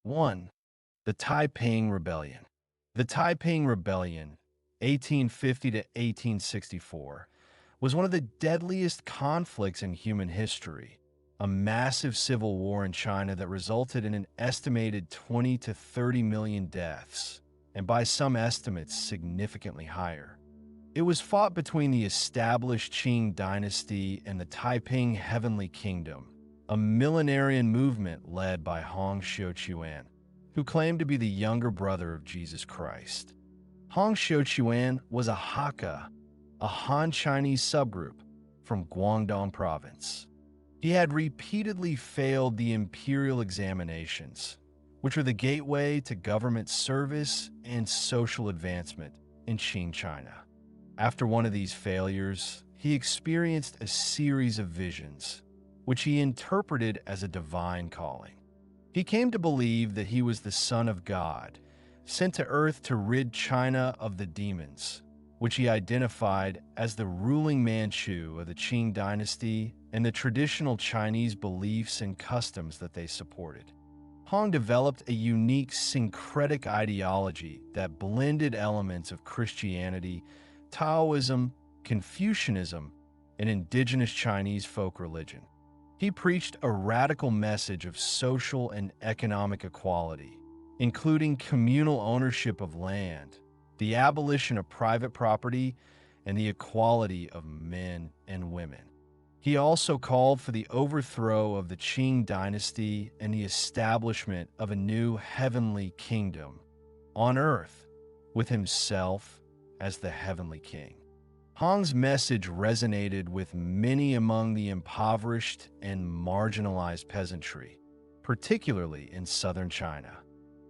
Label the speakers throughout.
Speaker 1: 1. The Taiping Rebellion. The Taiping Rebellion, 1850 to 1864, was one of the deadliest conflicts in human history, a massive civil war in China that resulted in an estimated 20 to 30 million deaths, and by some estimates, significantly higher. It was fought between the established Qing dynasty and the Taiping Heavenly Kingdom, a millenarian movement led by Hong Xiuquan, who claimed to be the younger brother of Jesus Christ. Hong Xiuquan was a Hakka, a Han Chinese subgroup from Guangdong province. He had repeatedly failed the imperial examinations, which were the gateway to government service and social advancement in Qing China. After one of these failures, he experienced a series of visions, which he interpreted as a divine calling. He came to believe that he was the Son of God, sent to Earth to rid China of the demons, which he identified as the ruling Manchu of the Qing dynasty and the traditional Chinese beliefs and customs that they supported. Hong developed a unique syncretic ideology that blended elements of Christianity, Taoism, Confucianism, and indigenous Chinese folk religion. He preached a radical message of social and economic equality, including communal ownership of land, the abolition of private property, and the equality of men and women. He also called for the overthrow of the Qing dynasty and the establishment of a new heavenly kingdom on earth, with himself as the heavenly king. Hong's message resonated with many among the impoverished and marginalized peasantry, particularly in southern China.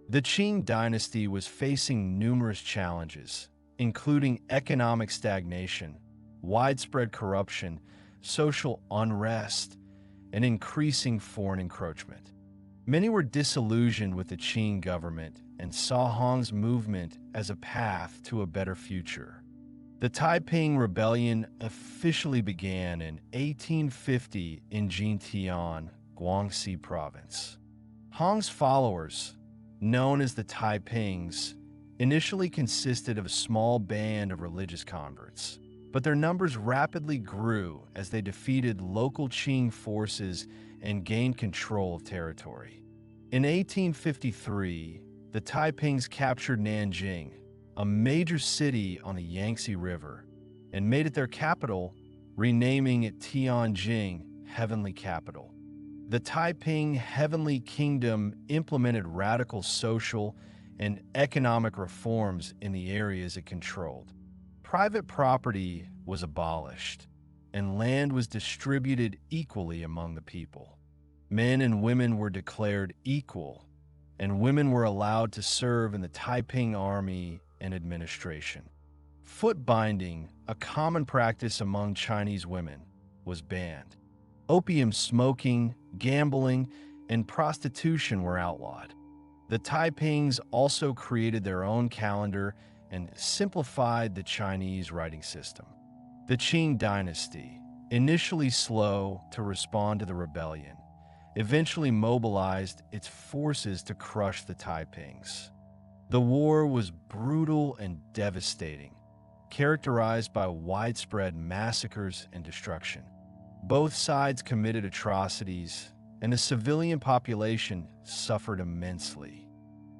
Speaker 1: The Qing dynasty was facing numerous challenges, including economic stagnation, widespread corruption, social unrest, and increasing foreign encroachment. Many were disillusioned with the Qing government and saw Hong's movement as a path to a better future. The Taiping Rebellion officially began in 1850 in Jintian, Guangxi Province. Hong's followers, known as the Taipings, initially consisted of a small band of religious converts, but their numbers rapidly grew as they defeated local Qing forces and gained control of territory. In 1853, the Taipings captured Nanjing, a major city on the Yangtze River, and made it their capital, renaming it Tianjin, Heavenly Capital. The Taiping Heavenly Kingdom implemented radical social and economic reforms in the areas it controlled. Private property was abolished, and land was distributed equally among the people. Men and women were declared equal, and women were allowed to serve in the Taiping army and administration. Foot binding, a common practice among Chinese women, was banned. Opium smoking, gambling, and prostitution were outlawed. The Taipings also created their own calendar and simplified the Chinese writing system. The Qing dynasty, initially slow to respond to the rebellion, eventually mobilized its forces to crush the Taipings. The war was brutal and devastating, characterized by widespread massacres and destruction. Both sides committed atrocities, and the civilian population suffered immensely.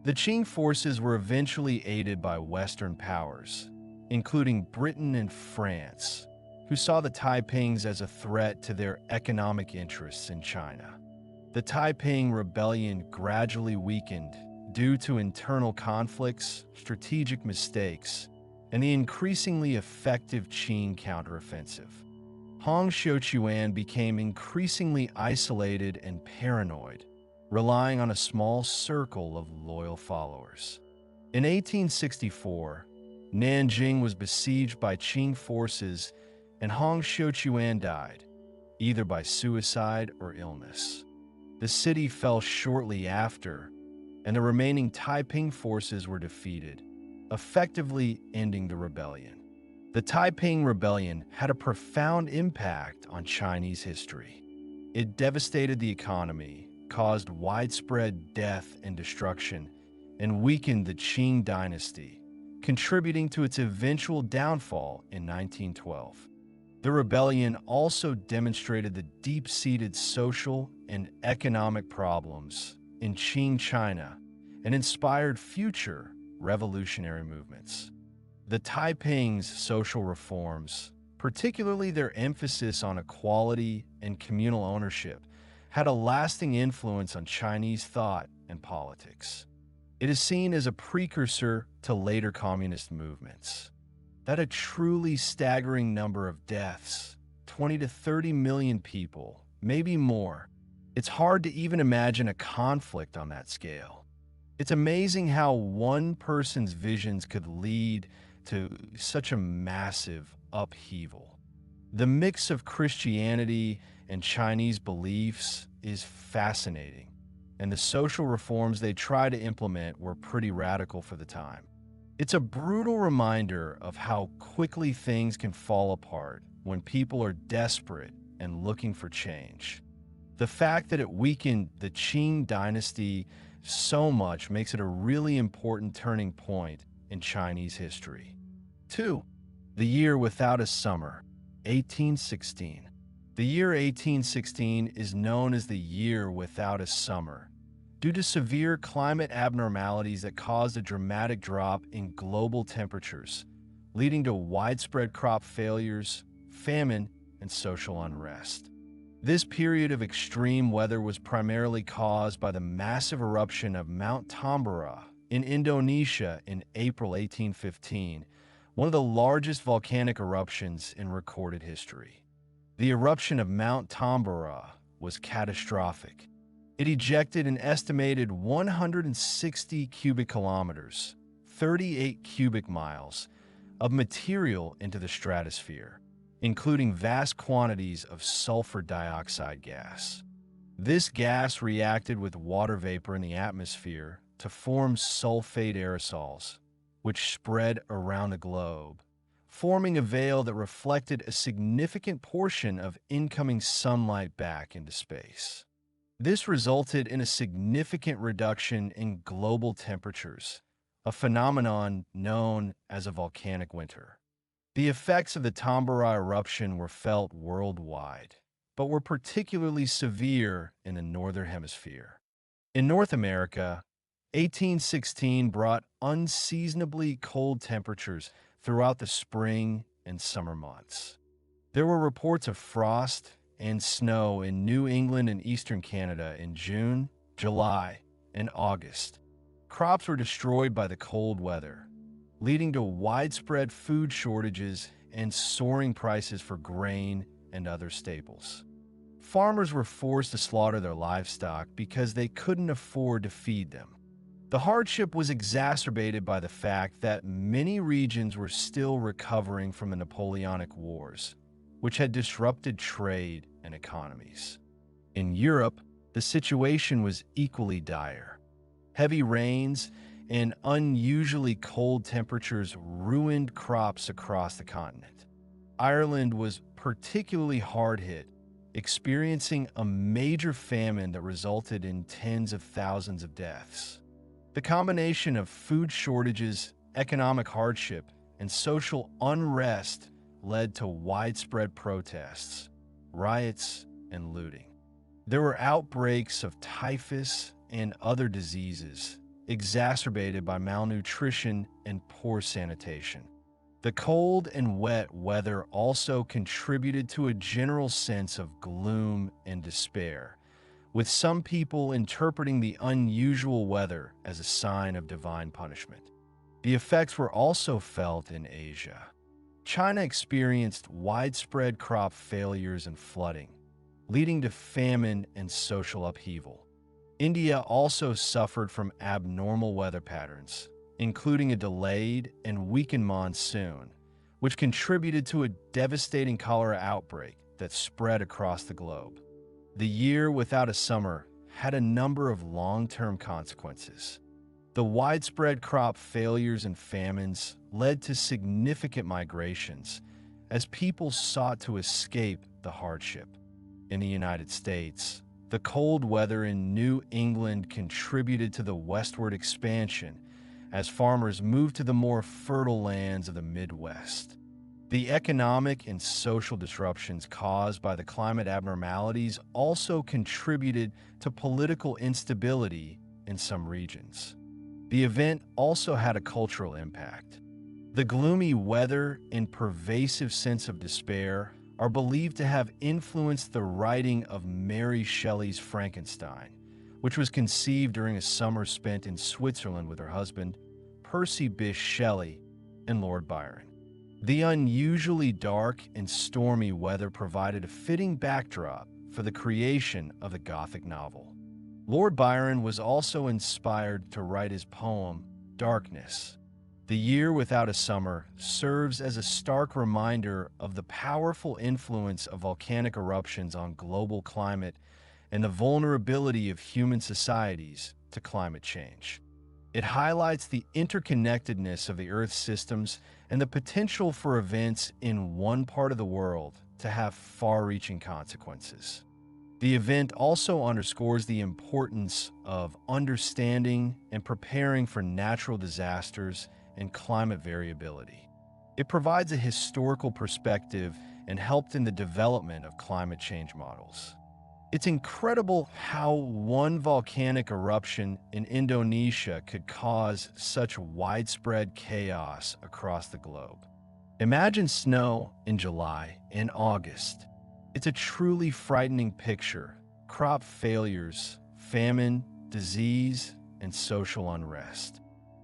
Speaker 1: The Qing forces were eventually aided by Western powers, including Britain and France, who saw the Taipings as a threat to their economic interests in China. The Taiping Rebellion gradually weakened due to internal conflicts, strategic mistakes, and the increasingly effective Qing counteroffensive. Hong Xiuquan became increasingly isolated and paranoid, relying on a small circle of loyal followers. In 1864, Nanjing was besieged by Qing forces and Hong Xiuquan died, either by suicide or illness. The city fell shortly after, and the remaining Taiping forces were defeated, effectively ending the rebellion. The Taiping Rebellion had a profound impact on Chinese history. It devastated the economy, caused widespread death and destruction and weakened the Qing dynasty, contributing to its eventual downfall in 1912. The rebellion also demonstrated the deep-seated social and economic problems in Qing China and inspired future revolutionary movements. The Taiping's social reforms, particularly their emphasis on equality and communal ownership, had a lasting influence on Chinese thought and politics. It is seen as a precursor to later communist movements. That a truly staggering number of deaths, 20 to 30 million people, maybe more. It's hard to even imagine a conflict on that scale. It's amazing how one person's visions could lead to such a massive upheaval. The mix of Christianity and Chinese beliefs is fascinating, and the social reforms they try to implement were pretty radical for the time. It's a brutal reminder of how quickly things can fall apart when people are desperate and looking for change. The fact that it weakened the Qing dynasty so much makes it a really important turning point in Chinese history. 2. The Year Without a Summer, 1816. The year 1816 is known as the Year Without a Summer due to severe climate abnormalities that caused a dramatic drop in global temperatures, leading to widespread crop failures, famine, and social unrest. This period of extreme weather was primarily caused by the massive eruption of Mount Tambora in Indonesia in April 1815, one of the largest volcanic eruptions in recorded history. The eruption of Mount Tambora was catastrophic. It ejected an estimated 160 cubic kilometers, 38 cubic miles, of material into the stratosphere, including vast quantities of sulfur dioxide gas. This gas reacted with water vapor in the atmosphere to form sulfate aerosols, which spread around the globe, forming a veil that reflected a significant portion of incoming sunlight back into space. This resulted in a significant reduction in global temperatures, a phenomenon known as a volcanic winter. The effects of the Tambora eruption were felt worldwide, but were particularly severe in the Northern Hemisphere. In North America, 1816 brought unseasonably cold temperatures throughout the spring and summer months. There were reports of frost and snow in New England and eastern Canada in June, July, and August. Crops were destroyed by the cold weather, leading to widespread food shortages and soaring prices for grain and other staples. Farmers were forced to slaughter their livestock because they couldn't afford to feed them. The hardship was exacerbated by the fact that many regions were still recovering from the Napoleonic Wars, which had disrupted trade and economies. In Europe, the situation was equally dire. Heavy rains and unusually cold temperatures ruined crops across the continent. Ireland was particularly hard hit, experiencing a major famine that resulted in tens of thousands of deaths. The combination of food shortages, economic hardship, and social unrest led to widespread protests, riots, and looting. There were outbreaks of typhus and other diseases, exacerbated by malnutrition and poor sanitation. The cold and wet weather also contributed to a general sense of gloom and despair, with some people interpreting the unusual weather as a sign of divine punishment. The effects were also felt in Asia. China experienced widespread crop failures and flooding, leading to famine and social upheaval. India also suffered from abnormal weather patterns, including a delayed and weakened monsoon, which contributed to a devastating cholera outbreak that spread across the globe. The Year Without a Summer had a number of long-term consequences. The widespread crop failures and famines led to significant migrations as people sought to escape the hardship. In the United States, The cold weather in New England contributed to the westward expansion as farmers moved to the more fertile lands of the Midwest. The economic and social disruptions caused by the climate abnormalities also contributed to political instability in some regions. The event also had a cultural impact. The gloomy weather and pervasive sense of despair are believed to have influenced the writing of Mary Shelley's Frankenstein, which was conceived during a summer spent in Switzerland with her husband, Percy Bysshe Shelley, and Lord Byron. The unusually dark and stormy weather provided a fitting backdrop for the creation of the Gothic novel. Lord Byron was also inspired to write his poem, Darkness. The Year Without a Summer serves as a stark reminder of the powerful influence of volcanic eruptions on global climate and the vulnerability of human societies to climate change. It highlights the interconnectedness of the Earth's systems and the potential for events in one part of the world to have far-reaching consequences. The event also underscores the importance of understanding and preparing for natural disasters and climate variability. It provides a historical perspective and helped in the development of climate change models. It's incredible how one volcanic eruption in Indonesia could cause such widespread chaos across the globe. Imagine snow in July and August. It's a truly frightening picture. Crop failures, famine, disease, and social unrest.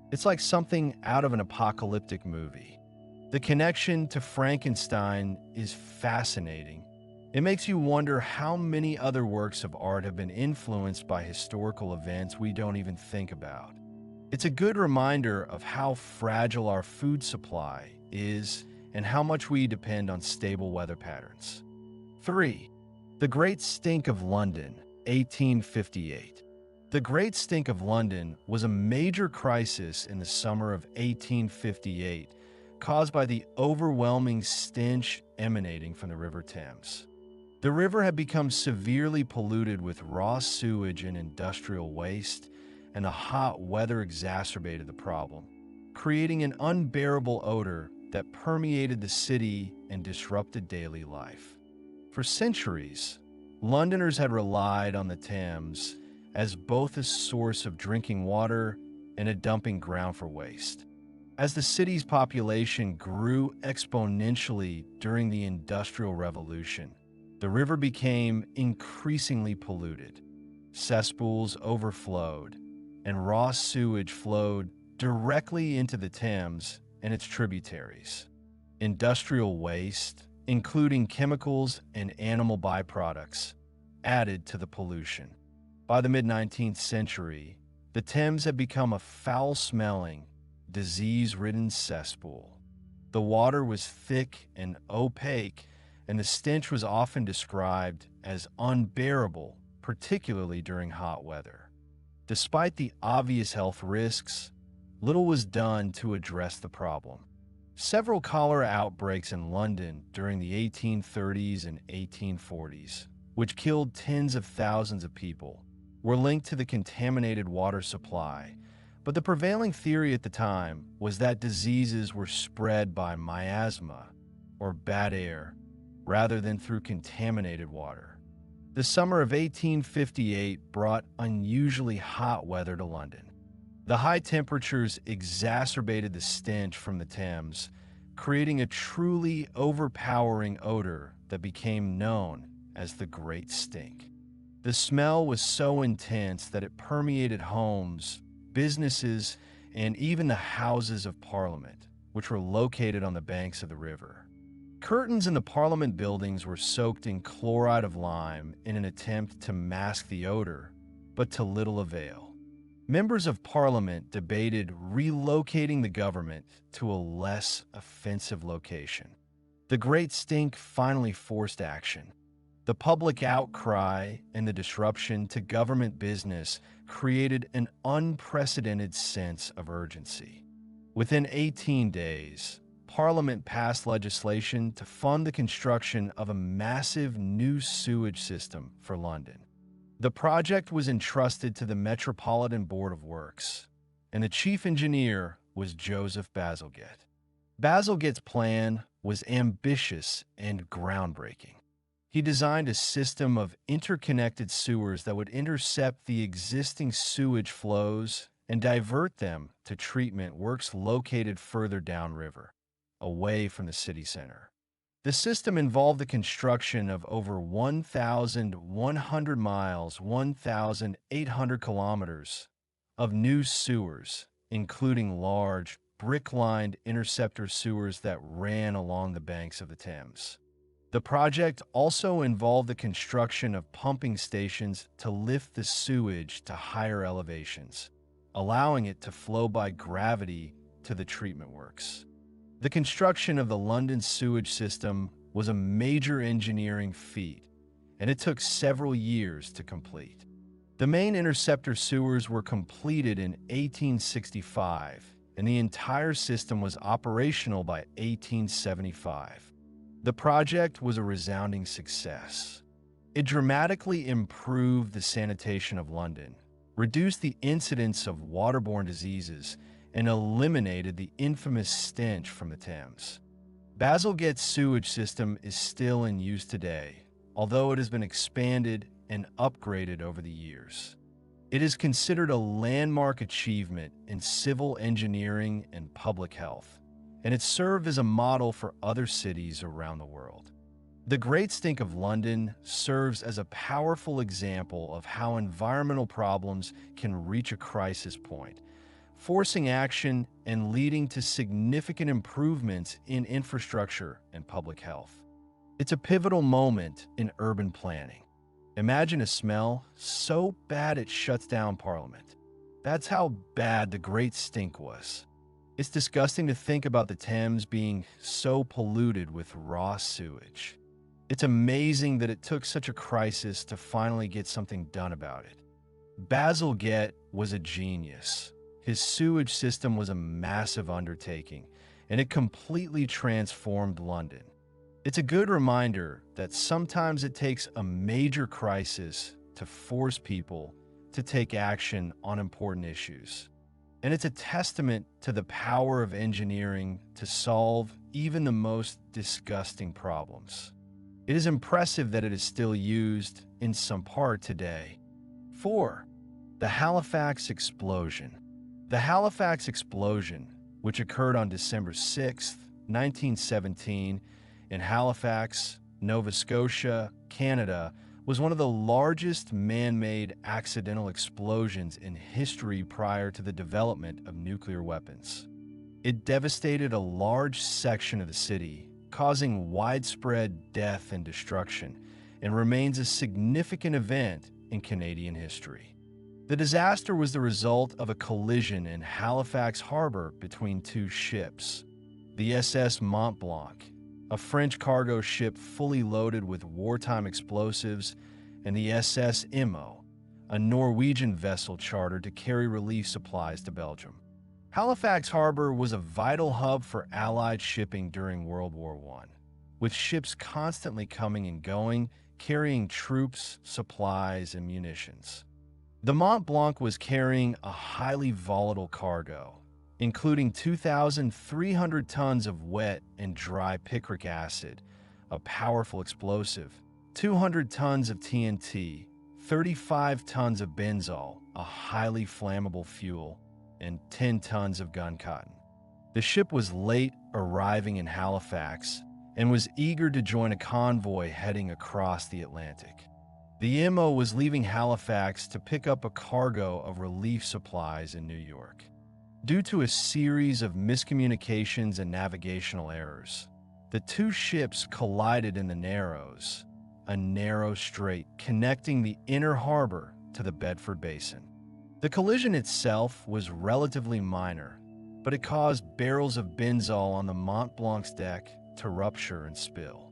Speaker 1: It's like something out of an apocalyptic movie. The connection to Frankenstein is fascinating. It makes you wonder how many other works of art have been influenced by historical events we don't even think about. It's a good reminder of how fragile our food supply is and how much we depend on stable weather patterns. 3. The Great Stink of London, 1858. The Great Stink of London was a major crisis in the summer of 1858 caused by the overwhelming stench emanating from the River Thames. The river had become severely polluted with raw sewage and industrial waste, and the hot weather exacerbated the problem, creating an unbearable odor that permeated the city and disrupted daily life. For centuries, Londoners had relied on the Thames as both a source of drinking water and a dumping ground for waste. As the city's population grew exponentially during the Industrial Revolution, the river became increasingly polluted. Cesspools overflowed, and raw sewage flowed directly into the Thames and its tributaries. Industrial waste, including chemicals and animal byproducts, added to the pollution. By the mid-19th century, the Thames had become a foul-smelling, disease-ridden cesspool. The water was thick and opaque, and the stench was often described as unbearable, particularly during hot weather. Despite the obvious health risks, little was done to address the problem. Several cholera outbreaks in London during the 1830s and 1840s, which killed tens of thousands of people, were linked to the contaminated water supply, but the prevailing theory at the time was that diseases were spread by miasma, or bad air, rather than through contaminated water. The summer of 1858 brought unusually hot weather to London. The high temperatures exacerbated the stench from the Thames, creating a truly overpowering odor that became known as the Great Stink. The smell was so intense that it permeated homes, businesses, and even the Houses of Parliament, which were located on the banks of the river. Curtains in the Parliament buildings were soaked in chloride of lime in an attempt to mask the odor, but to little avail. Members of Parliament debated relocating the government to a less offensive location. The Great Stink finally forced action. The public outcry and the disruption to government business created an unprecedented sense of urgency. Within 18 days, Parliament passed legislation to fund the construction of a massive new sewage system for London. The project was entrusted to the Metropolitan Board of Works, and the chief engineer was Joseph Bazalgette. Bazalgette's plan was ambitious and groundbreaking. He designed a system of interconnected sewers that would intercept the existing sewage flows and divert them to treatment works located further downriver, away from the city center. The system involved the construction of over 1,100 miles, 1,800 kilometers of new sewers, including large, brick-lined interceptor sewers that ran along the banks of the Thames. The project also involved the construction of pumping stations to lift the sewage to higher elevations, allowing it to flow by gravity to the treatment works. The construction of the London sewage system was a major engineering feat, and it took several years to complete. The main interceptor sewers were completed in 1865, and the entire system was operational by 1875. The project was a resounding success. It dramatically improved the sanitation of London, reduced the incidence of waterborne diseases, and eliminated the infamous stench from the Thames. Bazalgette's sewage system is still in use today, although it has been expanded and upgraded over the years. It is considered a landmark achievement in civil engineering and public health, and it served as a model for other cities around the world. The Great Stink of London serves as a powerful example of how environmental problems can reach a crisis point, forcing action and leading to significant improvements in infrastructure and public health. It's a pivotal moment in urban planning. Imagine a smell so bad it shuts down Parliament. That's how bad the Great Stink was. It's disgusting to think about the Thames being so polluted with raw sewage. It's amazing that it took such a crisis to finally get something done about it. Bazalgette was a genius. His sewage system was a massive undertaking, and it completely transformed London. It's a good reminder that sometimes it takes a major crisis to force people to take action on important issues. And it's a testament to the power of engineering to solve even the most disgusting problems. It is impressive that it is still used in some part today. 4. The Halifax Explosion. The Halifax Explosion, which occurred on December 6, 1917, in Halifax, Nova Scotia, Canada, was one of the largest man-made accidental explosions in history prior to the development of nuclear weapons. It devastated a large section of the city, causing widespread death and destruction, and remains a significant event in Canadian history. The disaster was the result of a collision in Halifax Harbor between two ships, the SS Mont Blanc, a French cargo ship fully loaded with wartime explosives, and the SS Immo, a Norwegian vessel chartered to carry relief supplies to Belgium. Halifax Harbor was a vital hub for Allied shipping during World War I, with ships constantly coming and going, carrying troops, supplies, and munitions. The Mont Blanc was carrying a highly volatile cargo, including 2,300 tons of wet and dry picric acid, a powerful explosive, 200 tons of TNT, 35 tons of benzol, a highly flammable fuel, and 10 tons of gun cotton. The ship was late arriving in Halifax and was eager to join a convoy heading across the Atlantic. The Immo was leaving Halifax to pick up a cargo of relief supplies in New York. Due to a series of miscommunications and navigational errors, the two ships collided in the Narrows, a narrow strait connecting the inner harbor to the Bedford Basin. The collision itself was relatively minor, but it caused barrels of benzol on the Mont Blanc's deck to rupture and spill.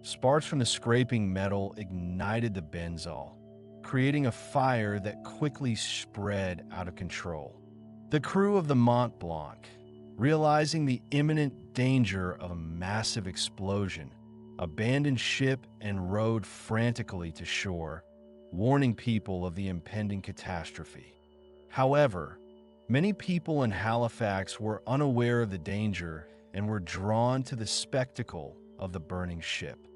Speaker 1: Sparks from the scraping metal ignited the benzol, creating a fire that quickly spread out of control. The crew of the Mont Blanc, realizing the imminent danger of a massive explosion, abandoned ship and rowed frantically to shore, warning people of the impending catastrophe. However, many people in Halifax were unaware of the danger and were drawn to the spectacle of the burning ship.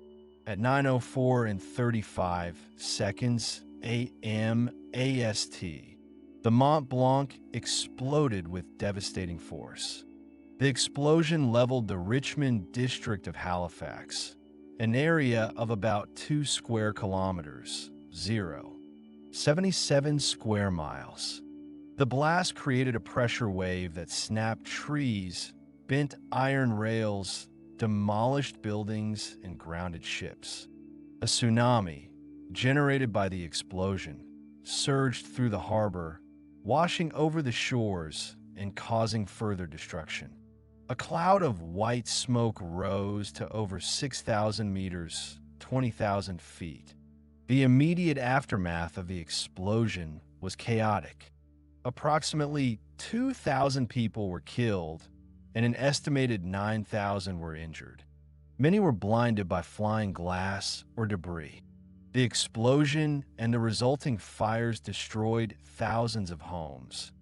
Speaker 1: At 9:04 and 35 seconds a.m. AST, the Mont Blanc exploded with devastating force. The explosion leveled the Richmond district of Halifax, an area of about 2 square kilometers, 77 square miles. The blast created a pressure wave that snapped trees, bent iron rails, demolished buildings, and grounded ships. A tsunami, generated by the explosion, surged through the harbor, washing over the shores and causing further destruction. A cloud of white smoke rose to over 6,000 meters, 20,000 feet. The immediate aftermath of the explosion was chaotic. Approximately 2,000 people were killed, and an estimated 9,000 were injured. Many were blinded by flying glass or debris. The explosion and the resulting fires destroyed thousands of homes,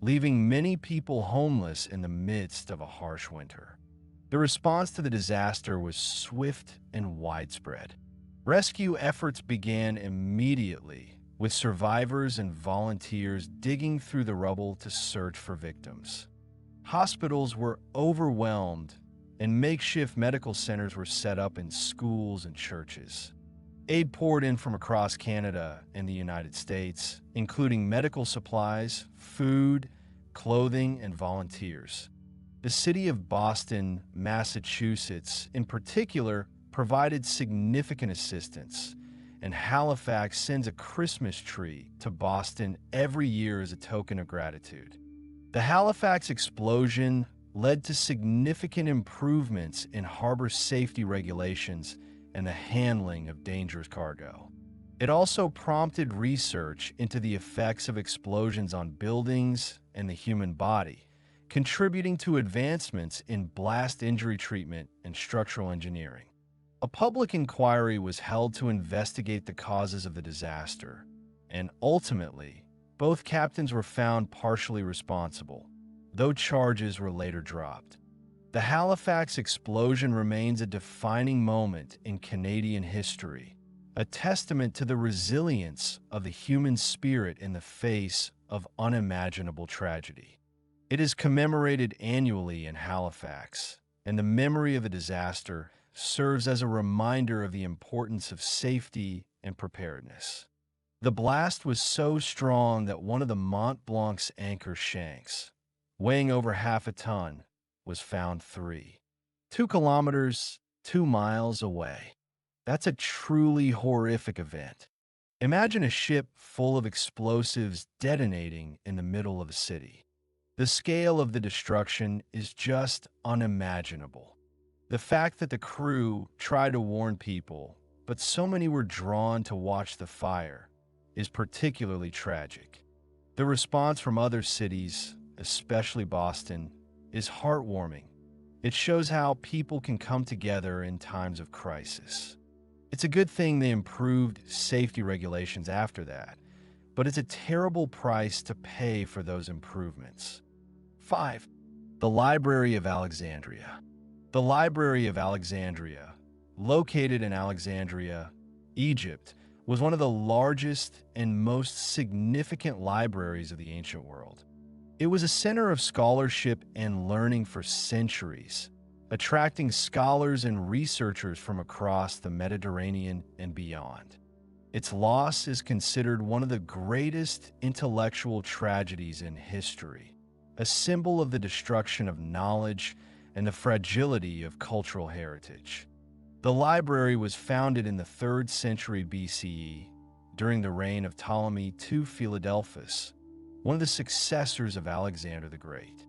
Speaker 1: leaving many people homeless in the midst of a harsh winter. The response to the disaster was swift and widespread. Rescue efforts began immediately, with survivors and volunteers digging through the rubble to search for victims. Hospitals were overwhelmed, and makeshift medical centers were set up in schools and churches. Aid poured in from across Canada and the United States, including medical supplies, food, clothing, and volunteers. The city of Boston, Massachusetts, in particular, provided significant assistance, and Halifax sends a Christmas tree to Boston every year as a token of gratitude. The Halifax explosion led to significant improvements in harbor safety regulations and the handling of dangerous cargo. It also prompted research into the effects of explosions on buildings and the human body, contributing to advancements in blast injury treatment and structural engineering. A public inquiry was held to investigate the causes of the disaster, and ultimately, both captains were found partially responsible, though charges were later dropped. The Halifax explosion remains a defining moment in Canadian history, a testament to the resilience of the human spirit in the face of unimaginable tragedy. It is commemorated annually in Halifax, and the memory of the disaster serves as a reminder of the importance of safety and preparedness. The blast was so strong that one of the Mont Blanc's anchor shanks, weighing over half a ton, was found 2 kilometers, 2 miles away. That's a truly horrific event. Imagine a ship full of explosives detonating in the middle of a city. The scale of the destruction is just unimaginable. The fact that the crew tried to warn people, but so many were drawn to watch the fire, is particularly tragic. The response from other cities, especially Boston, is heartwarming. It shows how people can come together in times of crisis. It's a good thing they improved safety regulations after that, but it's a terrible price to pay for those improvements. 5. The Library of Alexandria. The Library of Alexandria, located in Alexandria, Egypt, was one of the largest and most significant libraries of the ancient world. It was a center of scholarship and learning for centuries, attracting scholars and researchers from across the Mediterranean and beyond. Its loss is considered one of the greatest intellectual tragedies in history, a symbol of the destruction of knowledge and the fragility of cultural heritage. The library was founded in the 3rd century BCE during the reign of Ptolemy II Philadelphus, one of the successors of Alexander the Great.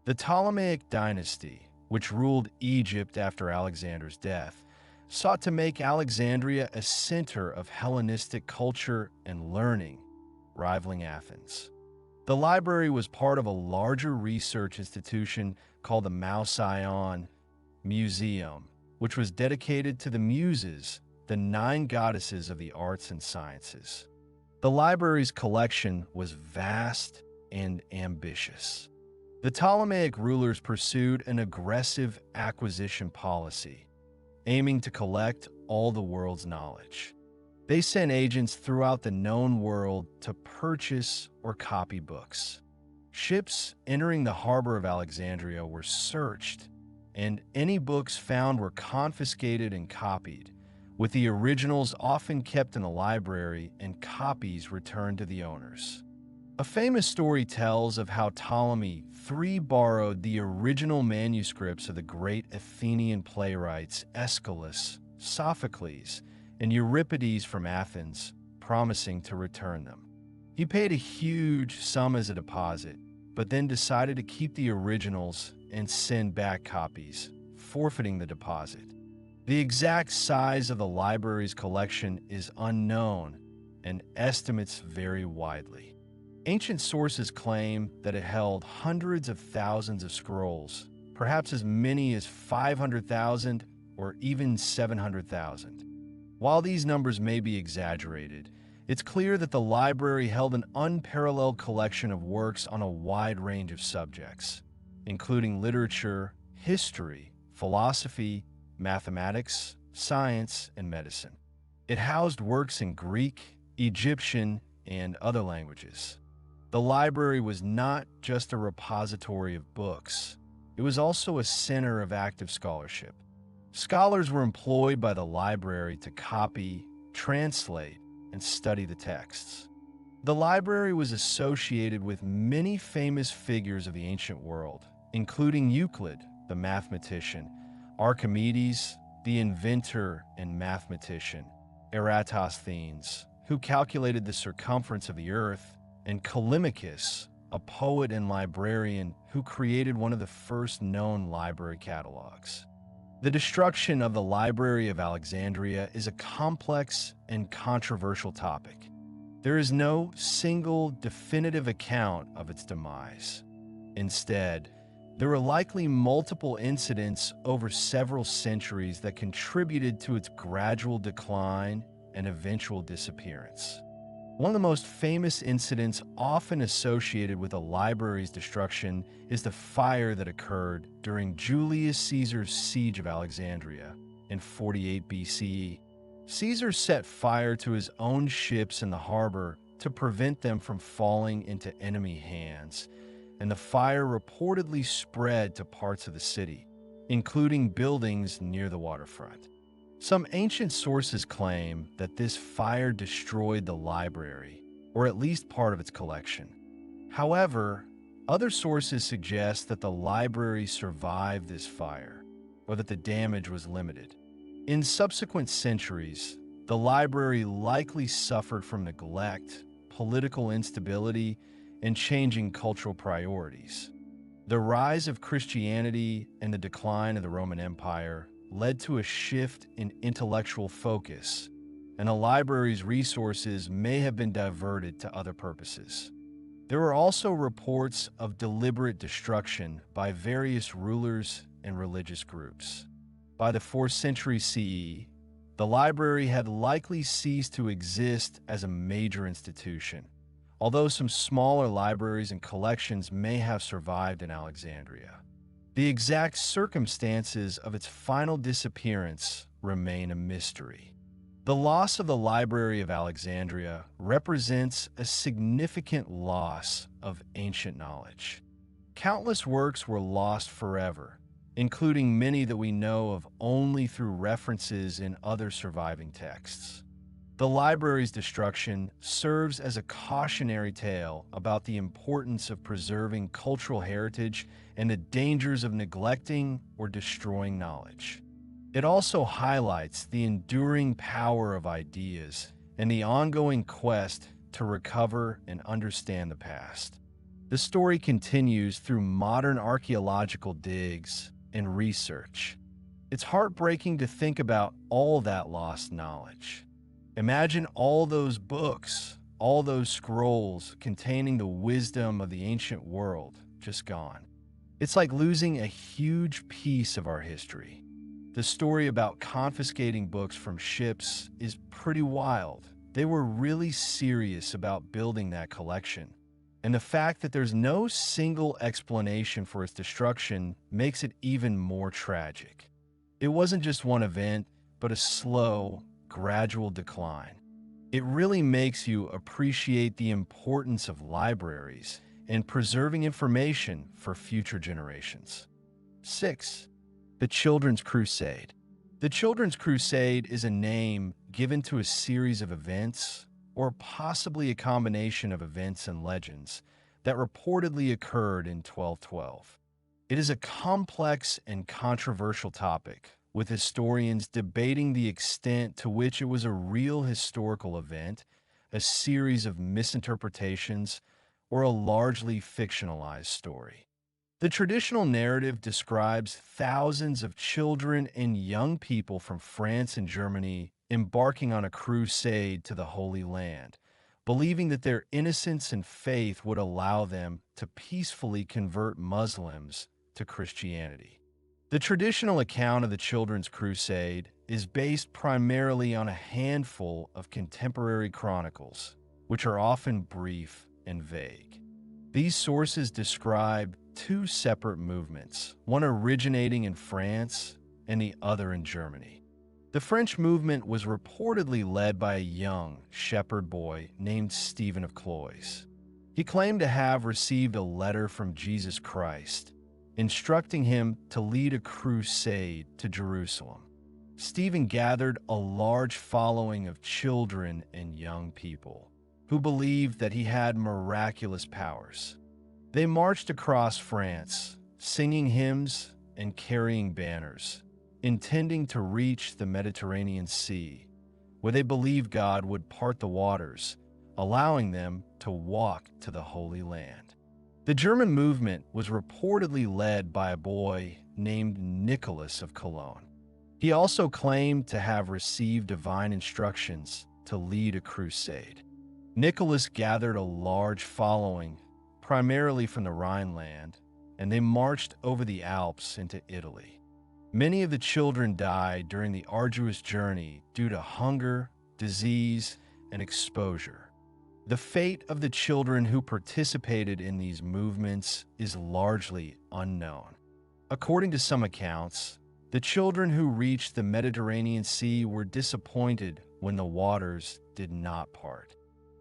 Speaker 1: The Ptolemaic dynasty, which ruled Egypt after Alexander's death, sought to make Alexandria a center of Hellenistic culture and learning, rivaling Athens. The library was part of a larger research institution called the Mouseion Museum, which was dedicated to the Muses, the 9 goddesses of the arts and sciences. The library's collection was vast and ambitious. The Ptolemaic rulers pursued an aggressive acquisition policy, aiming to collect all the world's knowledge. They sent agents throughout the known world to purchase or copy books. Ships entering the harbor of Alexandria were searched, and any books found were confiscated and copied, with the originals often kept in a library and copies returned to the owners. A famous story tells of how Ptolemy III borrowed the original manuscripts of the great Athenian playwrights Aeschylus, Sophocles, and Euripides from Athens, promising to return them. He paid a huge sum as a deposit, but then decided to keep the originals and send back copies, forfeiting the deposit. The exact size of the library's collection is unknown, and estimates vary widely. Ancient sources claim that it held hundreds of thousands of scrolls, perhaps as many as 500,000 or even 700,000. While these numbers may be exaggerated, it's clear that the library held an unparalleled collection of works on a wide range of subjects, including literature, history, philosophy, mathematics, science, and medicine. It housed works in Greek, Egyptian, and other languages. The library was not just a repository of books, it was also a center of active scholarship. Scholars were employed by the library to copy, translate, and study the texts. The library was associated with many famous figures of the ancient world, including Euclid, the mathematician, Archimedes, the inventor and mathematician, Eratosthenes, who calculated the circumference of the earth, and Callimachus, a poet and librarian who created one of the first known library catalogs. The destruction of the Library of Alexandria is a complex and controversial topic. There is no single definitive account of its demise. Instead, there were likely multiple incidents over several centuries that contributed to its gradual decline and eventual disappearance. One of the most famous incidents often associated with the library's destruction is the fire that occurred during Julius Caesar's siege of Alexandria in 48 BCE. Caesar set fire to his own ships in the harbor to prevent them from falling into enemy hands, and the fire reportedly spread to parts of the city, including buildings near the waterfront. Some ancient sources claim that this fire destroyed the library, or at least part of its collection. However, other sources suggest that the library survived this fire, or that the damage was limited. In subsequent centuries, the library likely suffered from neglect, political instability, and changing cultural priorities. The rise of Christianity and the decline of the Roman Empire led to a shift in intellectual focus, and the library's resources may have been diverted to other purposes. There are also reports of deliberate destruction by various rulers and religious groups. By the 4th century CE, the library had likely ceased to exist as a major institution, although some smaller libraries and collections may have survived in Alexandria. The exact circumstances of its final disappearance remain a mystery. The loss of the Library of Alexandria represents a significant loss of ancient knowledge. Countless works were lost forever, including many that we know of only through references in other surviving texts. The library's destruction serves as a cautionary tale about the importance of preserving cultural heritage and the dangers of neglecting or destroying knowledge. It also highlights the enduring power of ideas and the ongoing quest to recover and understand the past. The story continues through modern archaeological digs and research. It's heartbreaking to think about all that lost knowledge. Imagine all those books, all those scrolls containing the wisdom of the ancient world just gone. It's like losing a huge piece of our history. The story about confiscating books from ships is pretty wild, They were really serious about building that collection. And the fact that there's no single explanation for its destruction makes it even more tragic. It wasn't just one event, but a slow, gradual decline. It really makes you appreciate the importance of libraries and preserving information for future generations. 6. The Children's Crusade. The Children's Crusade is a name given to a series of events, or possibly a combination of events and legends, that reportedly occurred in 1212. It is a complex and controversial topic, with historians debating the extent to which it was a real historical event, a series of misinterpretations, or a largely fictionalized story. The traditional narrative describes thousands of children and young people from France and Germany embarking on a crusade to the Holy Land, believing that their innocence and faith would allow them to peacefully convert Muslims to Christianity. The traditional account of the Children's Crusade is based primarily on a handful of contemporary chronicles, which are often brief and vague. These sources describe two separate movements, one originating in France and the other in Germany. The French movement was reportedly led by a young shepherd boy named Stephen of Cloyes. He claimed to have received a letter from Jesus Christ, instructing him to lead a crusade to Jerusalem. Stephen gathered a large following of children and young people who believed that he had miraculous powers. They marched across France, singing hymns and carrying banners, intending to reach the Mediterranean Sea, where they believed God would part the waters, allowing them to walk to the Holy Land. The German movement was reportedly led by a boy named Nicholas of Cologne. He also claimed to have received divine instructions to lead a crusade. Nicholas gathered a large following, primarily from the Rhineland, and they marched over the Alps into Italy. Many of the children died during the arduous journey due to hunger, disease, and exposure. The fate of the children who participated in these movements is largely unknown. According to some accounts, the children who reached the Mediterranean Sea were disappointed when the waters did not part.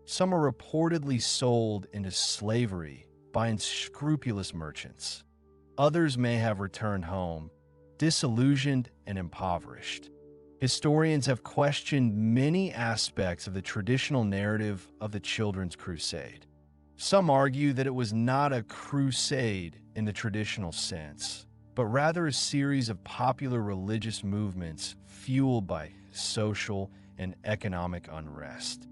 Speaker 1: Some are reportedly sold into slavery by unscrupulous merchants. Others may have returned home, disillusioned and impoverished. Historians have questioned many aspects of the traditional narrative of the Children's Crusade. Some argue that it was not a crusade in the traditional sense, but rather a series of popular religious movements fueled by social and economic unrest.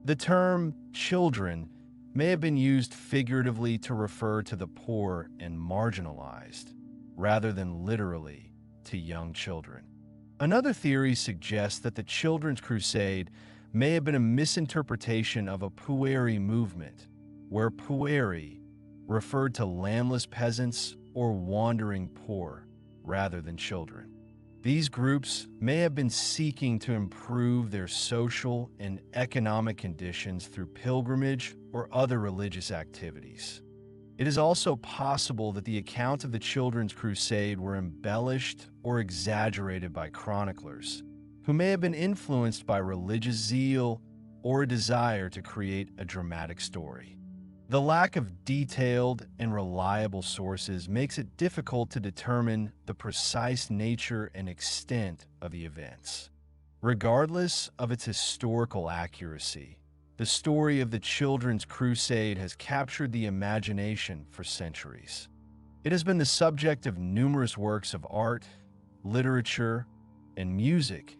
Speaker 1: The term children may have been used figuratively to refer to the poor and marginalized, rather than literally to young children. Another theory suggests that the Children's Crusade may have been a misinterpretation of a pueri movement, where pueri referred to landless peasants or wandering poor rather than children. These groups may have been seeking to improve their social and economic conditions through pilgrimage or other religious activities. It is also possible that the accounts of the Children's Crusade were embellished or exaggerated by chroniclers, who may have been influenced by religious zeal or a desire to create a dramatic story. The lack of detailed and reliable sources makes it difficult to determine the precise nature and extent of the events. Regardless of its historical accuracy, the story of the Children's Crusade has captured the imagination for centuries. It has been the subject of numerous works of art, literature, and music,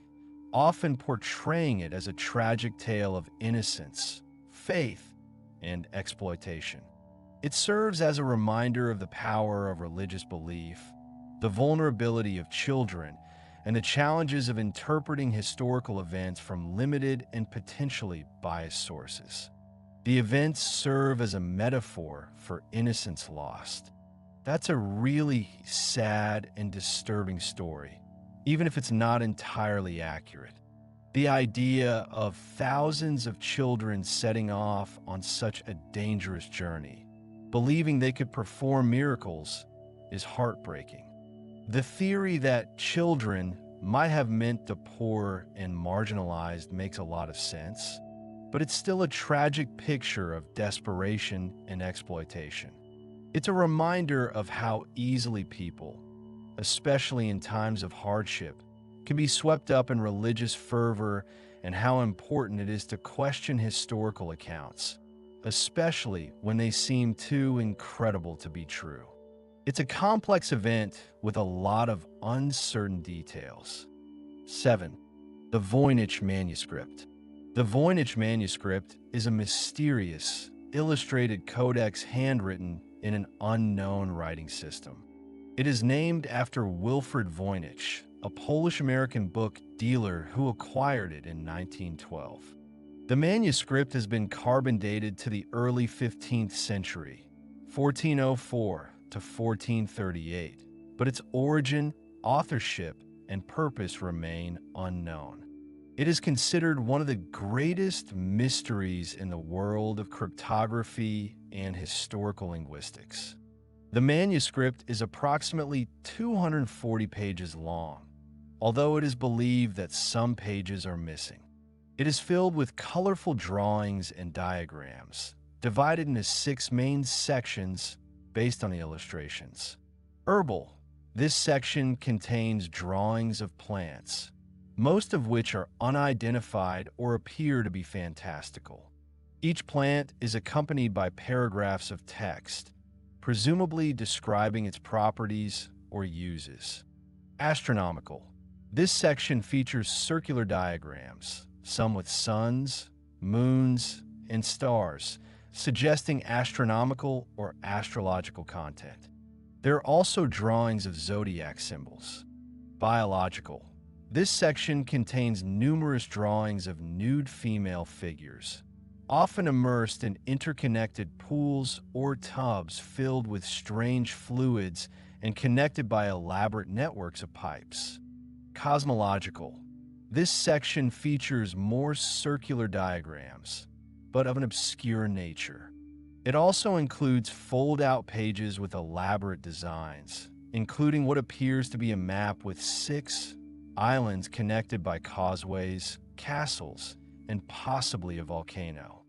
Speaker 1: often portraying it as a tragic tale of innocence, faith, and exploitation. It serves as a reminder of the power of religious belief, the vulnerability of children, and the challenges of interpreting historical events from limited and potentially biased sources. The events serve as a metaphor for innocence lost. That's a really sad and disturbing story, even if it's not entirely accurate. The idea of thousands of children setting off on such a dangerous journey, believing they could perform miracles, is heartbreaking. The theory that children might have meant the poor and marginalized makes a lot of sense, but it's still a tragic picture of desperation and exploitation. It's a reminder of how easily people, especially in times of hardship, can be swept up in religious fervor, and how important it is to question historical accounts, especially when they seem too incredible to be true. It's a complex event with a lot of uncertain details. 7. The Voynich Manuscript. The Voynich Manuscript is a mysterious, illustrated codex handwritten in an unknown writing system. It is named after Wilfrid Voynich, a Polish-American book dealer who acquired it in 1912. The manuscript has been carbon dated to the early 15th century, 1404 to 1438, but its origin, authorship, and purpose remain unknown. It is considered one of the greatest mysteries in the world of cryptography and historical linguistics. The manuscript is approximately 240 pages long, although it is believed that some pages are missing. It is filled with colorful drawings and diagrams, divided into 6 main sections based on the illustrations. Herbal. This section contains drawings of plants, most of which are unidentified or appear to be fantastical. Each plant is accompanied by paragraphs of text, presumably describing its properties or uses. Astronomical. This section features circular diagrams, some with suns, moons, and stars, suggesting astronomical or astrological content. There are also drawings of zodiac symbols. Biological. This section contains numerous drawings of nude female figures, often immersed in interconnected pools or tubs filled with strange fluids and connected by elaborate networks of pipes. Cosmological. This section features more circular diagrams, but of an obscure nature. It also includes fold-out pages with elaborate designs, including what appears to be a map with 6 islands connected by causeways, castles, and possibly a volcano.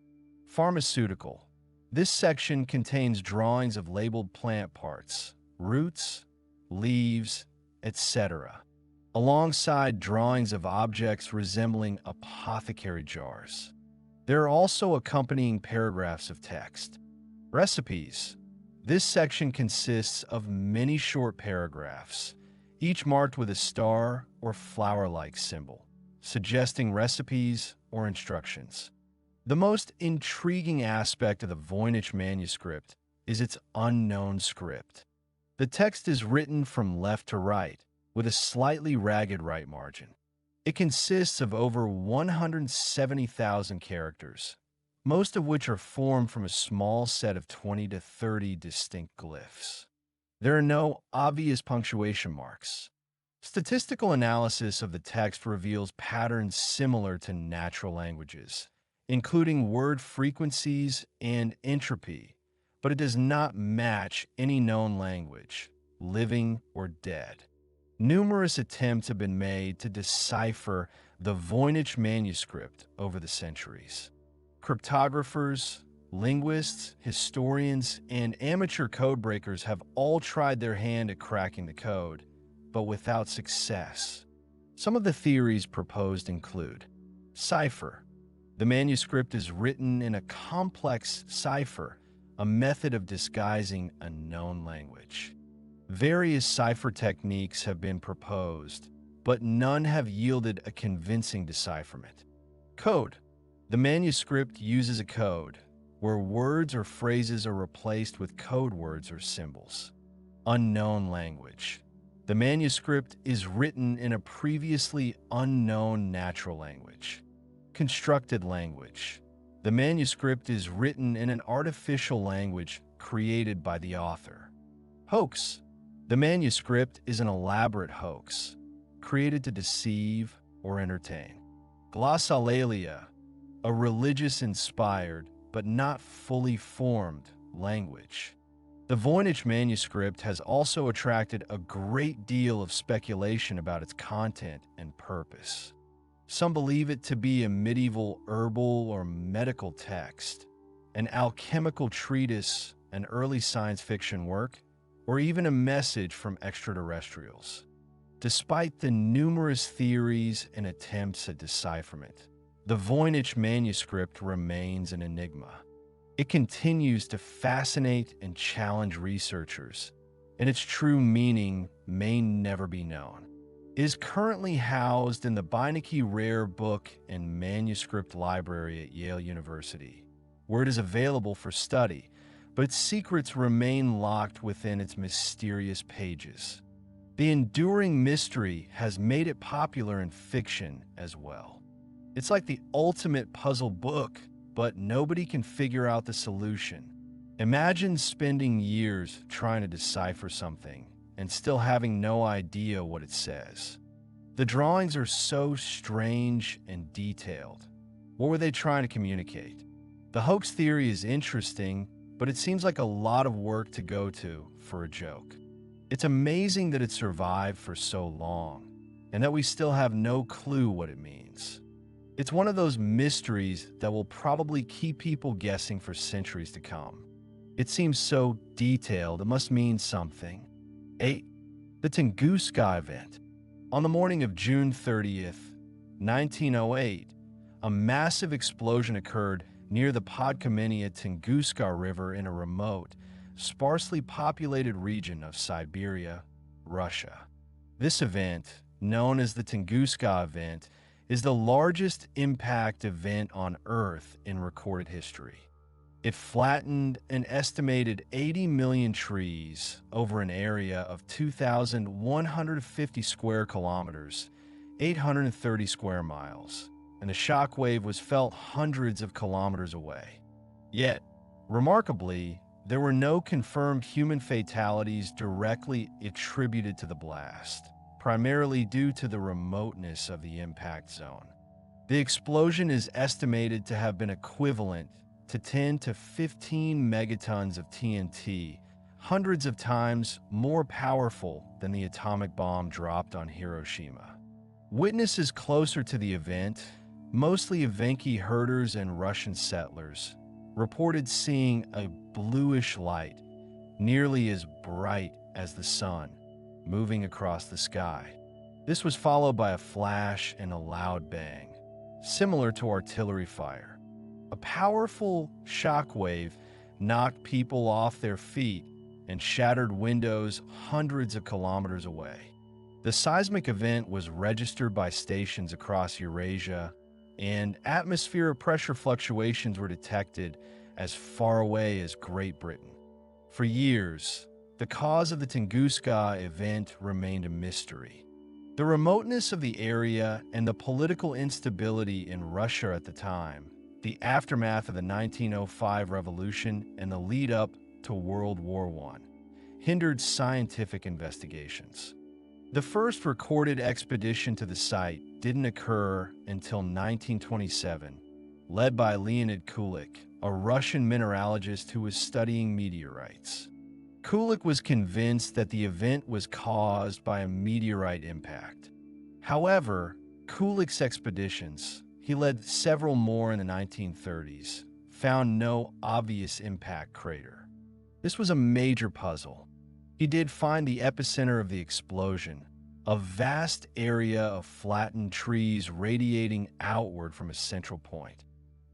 Speaker 1: Pharmaceutical. This section contains drawings of labeled plant parts, roots, leaves, etc., alongside drawings of objects resembling apothecary jars. There are also accompanying paragraphs of text. Recipes. This section consists of many short paragraphs, each marked with a star or flower-like symbol, suggesting recipes or instructions. The most intriguing aspect of the Voynich manuscript is its unknown script. The text is written from left to right, with a slightly ragged right margin. It consists of over 170,000 characters, most of which are formed from a small set of 20 to 30 distinct glyphs. There are no obvious punctuation marks. Statistical analysis of the text reveals patterns similar to natural languages, including word frequencies and entropy, but it does not match any known language, living or dead. Numerous attempts have been made to decipher the Voynich manuscript over the centuries. Cryptographers, linguists, historians, and amateur codebreakers have all tried their hand at cracking the code, but without success. Some of the theories proposed include cipher. The manuscript is written in a complex cipher, a method of disguising a known language. Various cipher techniques have been proposed, but none have yielded a convincing decipherment. Code. The manuscript uses a code, where words or phrases are replaced with code words or symbols. Unknown language. The manuscript is written in a previously unknown natural language. Constructed language. The manuscript is written in an artificial language created by the author. Hoax. The manuscript is an elaborate hoax, created to deceive or entertain. Glossolalia, a religious-inspired but not fully formed language. The Voynich manuscript has also attracted a great deal of speculation about its content and purpose. Some believe it to be a medieval herbal or medical text, an alchemical treatise, an early science fiction work, or even a message from extraterrestrials. Despite the numerous theories and attempts at decipherment, the Voynich manuscript remains an enigma. It continues to fascinate and challenge researchers, and its true meaning may never be known. It is currently housed in the Beinecke Rare Book and Manuscript Library at Yale University, where it is available for study, but its secrets remain locked within its mysterious pages. The enduring mystery has made it popular in fiction as well. It's like the ultimate puzzle book, but nobody can figure out the solution. Imagine spending years trying to decipher something and still having no idea what it says. The drawings are so strange and detailed. What were they trying to communicate? The hoax theory is interesting, but it seems like a lot of work to go to for a joke. It's amazing that it survived for so long, and that we still have no clue what it means. It's one of those mysteries that will probably keep people guessing for centuries to come. It seems so detailed, it must mean something. 8. The Tunguska event. On the morning of June 30th, 1908, a massive explosion occurred near the Podkamenia Tunguska River in a remote, sparsely populated region of Siberia, Russia. This event, known as the Tunguska event, is the largest impact event on Earth in recorded history. It flattened an estimated 80 million trees over an area of 2,150 square kilometers, 830 square miles, and the shockwave was felt hundreds of kilometers away. Yet, remarkably, there were no confirmed human fatalities directly attributed to the blast, primarily due to the remoteness of the impact zone. The explosion is estimated to have been equivalent to 10 to 15 megatons of TNT, hundreds of times more powerful than the atomic bomb dropped on Hiroshima. Witnesses closer to the event, mostly Evenki herders and Russian settlers, reported seeing a bluish light, nearly as bright as the sun, moving across the sky. This was followed by a flash and a loud bang, similar to artillery fire. A powerful shockwave knocked people off their feet and shattered windows hundreds of kilometers away. The seismic event was registered by stations across Eurasia, and atmospheric pressure fluctuations were detected as far away as Great Britain. For years, the cause of the Tunguska event remained a mystery. The remoteness of the area and the political instability in Russia at the time, the aftermath of the 1905 revolution and the lead-up to World War I, hindered scientific investigations. The first recorded expedition to the site didn't occur until 1927, led by Leonid Kulik, a Russian mineralogist who was studying meteorites. Kulik was convinced that the event was caused by a meteorite impact. However, Kulik's expeditions, he led several more in the 1930s, found no obvious impact crater. This was a major puzzle. He did find the epicenter of the explosion, a vast area of flattened trees radiating outward from a central point.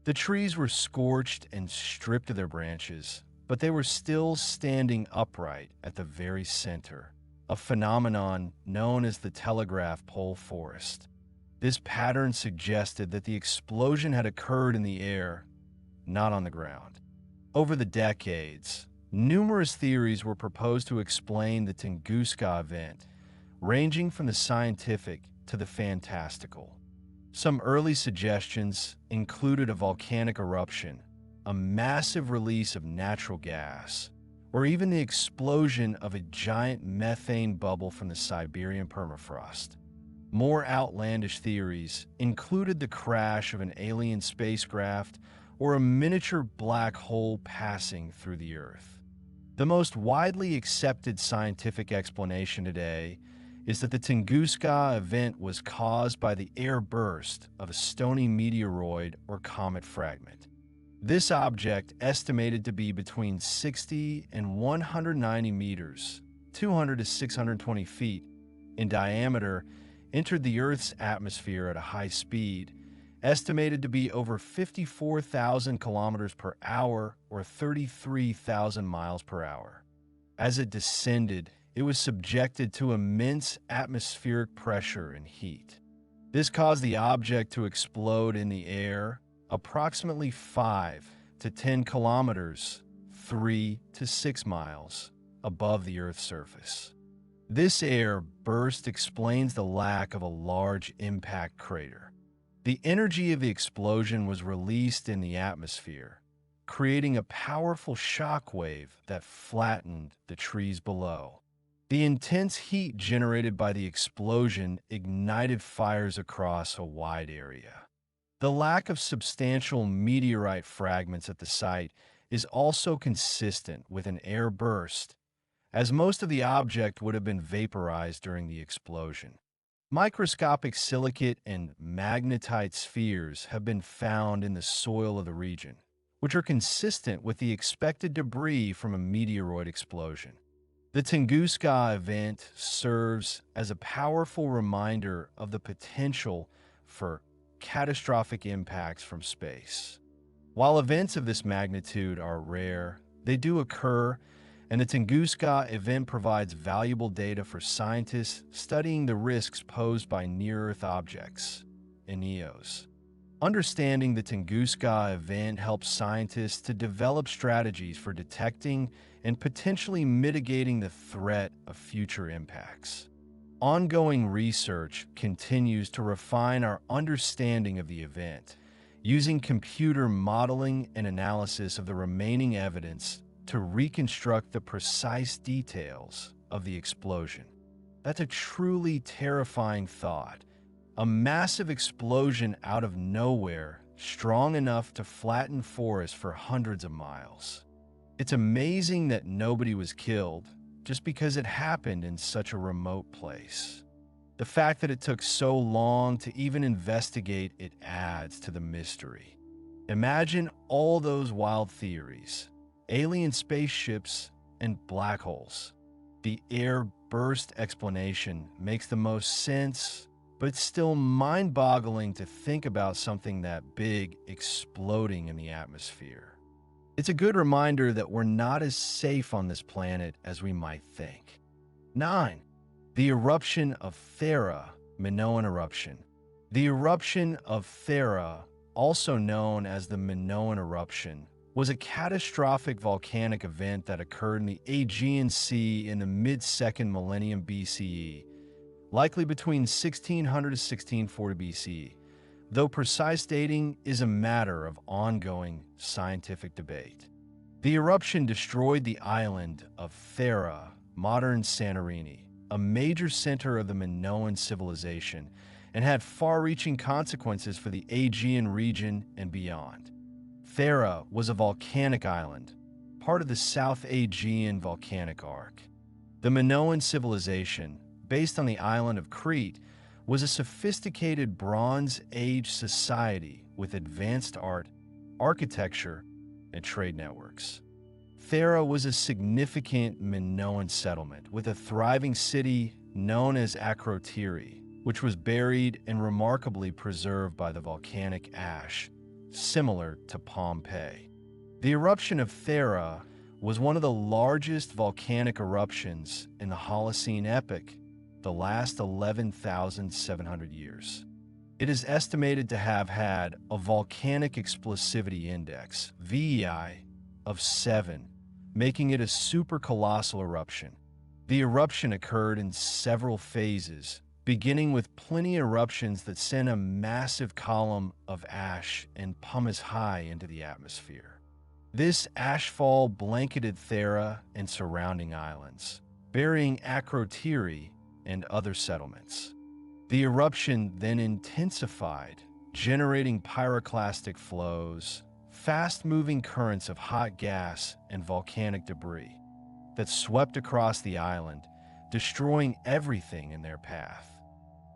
Speaker 1: The trees were scorched and stripped of their branches, but they were still standing upright at the very center, a phenomenon known as the telegraph pole forest. This pattern suggested that the explosion had occurred in the air, not on the ground. Over the decades, numerous theories were proposed to explain the Tunguska event, ranging from the scientific to the fantastical. Some early suggestions included a volcanic eruption, a massive release of natural gas, or even the explosion of a giant methane bubble from the Siberian permafrost. More outlandish theories included the crash of an alien spacecraft or a miniature black hole passing through the Earth. The most widely accepted scientific explanation today is that the Tunguska event was caused by the air burst of a stony meteoroid or comet fragment. This object, estimated to be between 60 and 190 meters, 200 to 620 feet, in diameter, entered the Earth's atmosphere at a high speed, estimated to be over 54,000 kilometers per hour or 33,000 miles per hour. As it descended, it was subjected to immense atmospheric pressure and heat. This caused the object to explode in the air approximately 5 to 10 kilometers, 3 to 6 miles above the Earth's surface. This air burst explains the lack of a large impact crater. The energy of the explosion was released in the atmosphere, creating a powerful shock wave that flattened the trees below. The intense heat generated by the explosion ignited fires across a wide area. The lack of substantial meteorite fragments at the site is also consistent with an air burst, as most of the object would have been vaporized during the explosion. Microscopic silicate and magnetite spheres have been found in the soil of the region, which are consistent with the expected debris from a meteoroid explosion. The Tunguska event serves as a powerful reminder of the potential for catastrophic impacts from space. While events of this magnitude are rare, they do occur, and the Tunguska event provides valuable data for scientists studying the risks posed by near-Earth objects, NEOs. Understanding the Tunguska event helps scientists to develop strategies for detecting and potentially mitigating the threat of future impacts. Ongoing research continues to refine our understanding of the event, using computer modeling and analysis of the remaining evidence to reconstruct the precise details of the explosion. That's a truly terrifying thought. A massive explosion out of nowhere, strong enough to flatten forests for hundreds of miles. It's amazing that nobody was killed just because it happened in such a remote place. The fact that it took so long to even investigate it adds to the mystery. Imagine all those wild theories, alien spaceships, and black holes. The air burst explanation makes the most sense, but it's still mind-boggling to think about something that big exploding in the atmosphere. It's a good reminder that we're not as safe on this planet as we might think. 9. The eruption of Thera, Minoan eruption. The eruption of Thera, also known as the Minoan eruption, was a catastrophic volcanic event that occurred in the Aegean Sea in the mid-2nd millennium BCE, likely between 1600 to 1640 BCE, though precise dating is a matter of ongoing scientific debate. The eruption destroyed the island of Thera, modern Santorini, a major center of the Minoan civilization, and had far-reaching consequences for the Aegean region and beyond. Thera was a volcanic island, part of the South Aegean volcanic arc. The Minoan civilization, based on the island of Crete, was a sophisticated Bronze Age society with advanced art, architecture, and trade networks. Thera was a significant Minoan settlement with a thriving city known as Akrotiri, which was buried and remarkably preserved by the volcanic ash, similar to Pompeii. The eruption of Thera was one of the largest volcanic eruptions in the Holocene epoch, the last 11,700 years. It is estimated to have had a volcanic explosivity index, VEI, of 7, making it a supercolossal eruption. The eruption occurred in several phases, beginning with plenty eruptions that sent a massive column of ash and pumice high into the atmosphere. This ashfall blanketed Thera and surrounding islands, burying Akrotiri and other settlements. The eruption then intensified, generating pyroclastic flows, fast-moving currents of hot gas and volcanic debris that swept across the island, destroying everything in their path.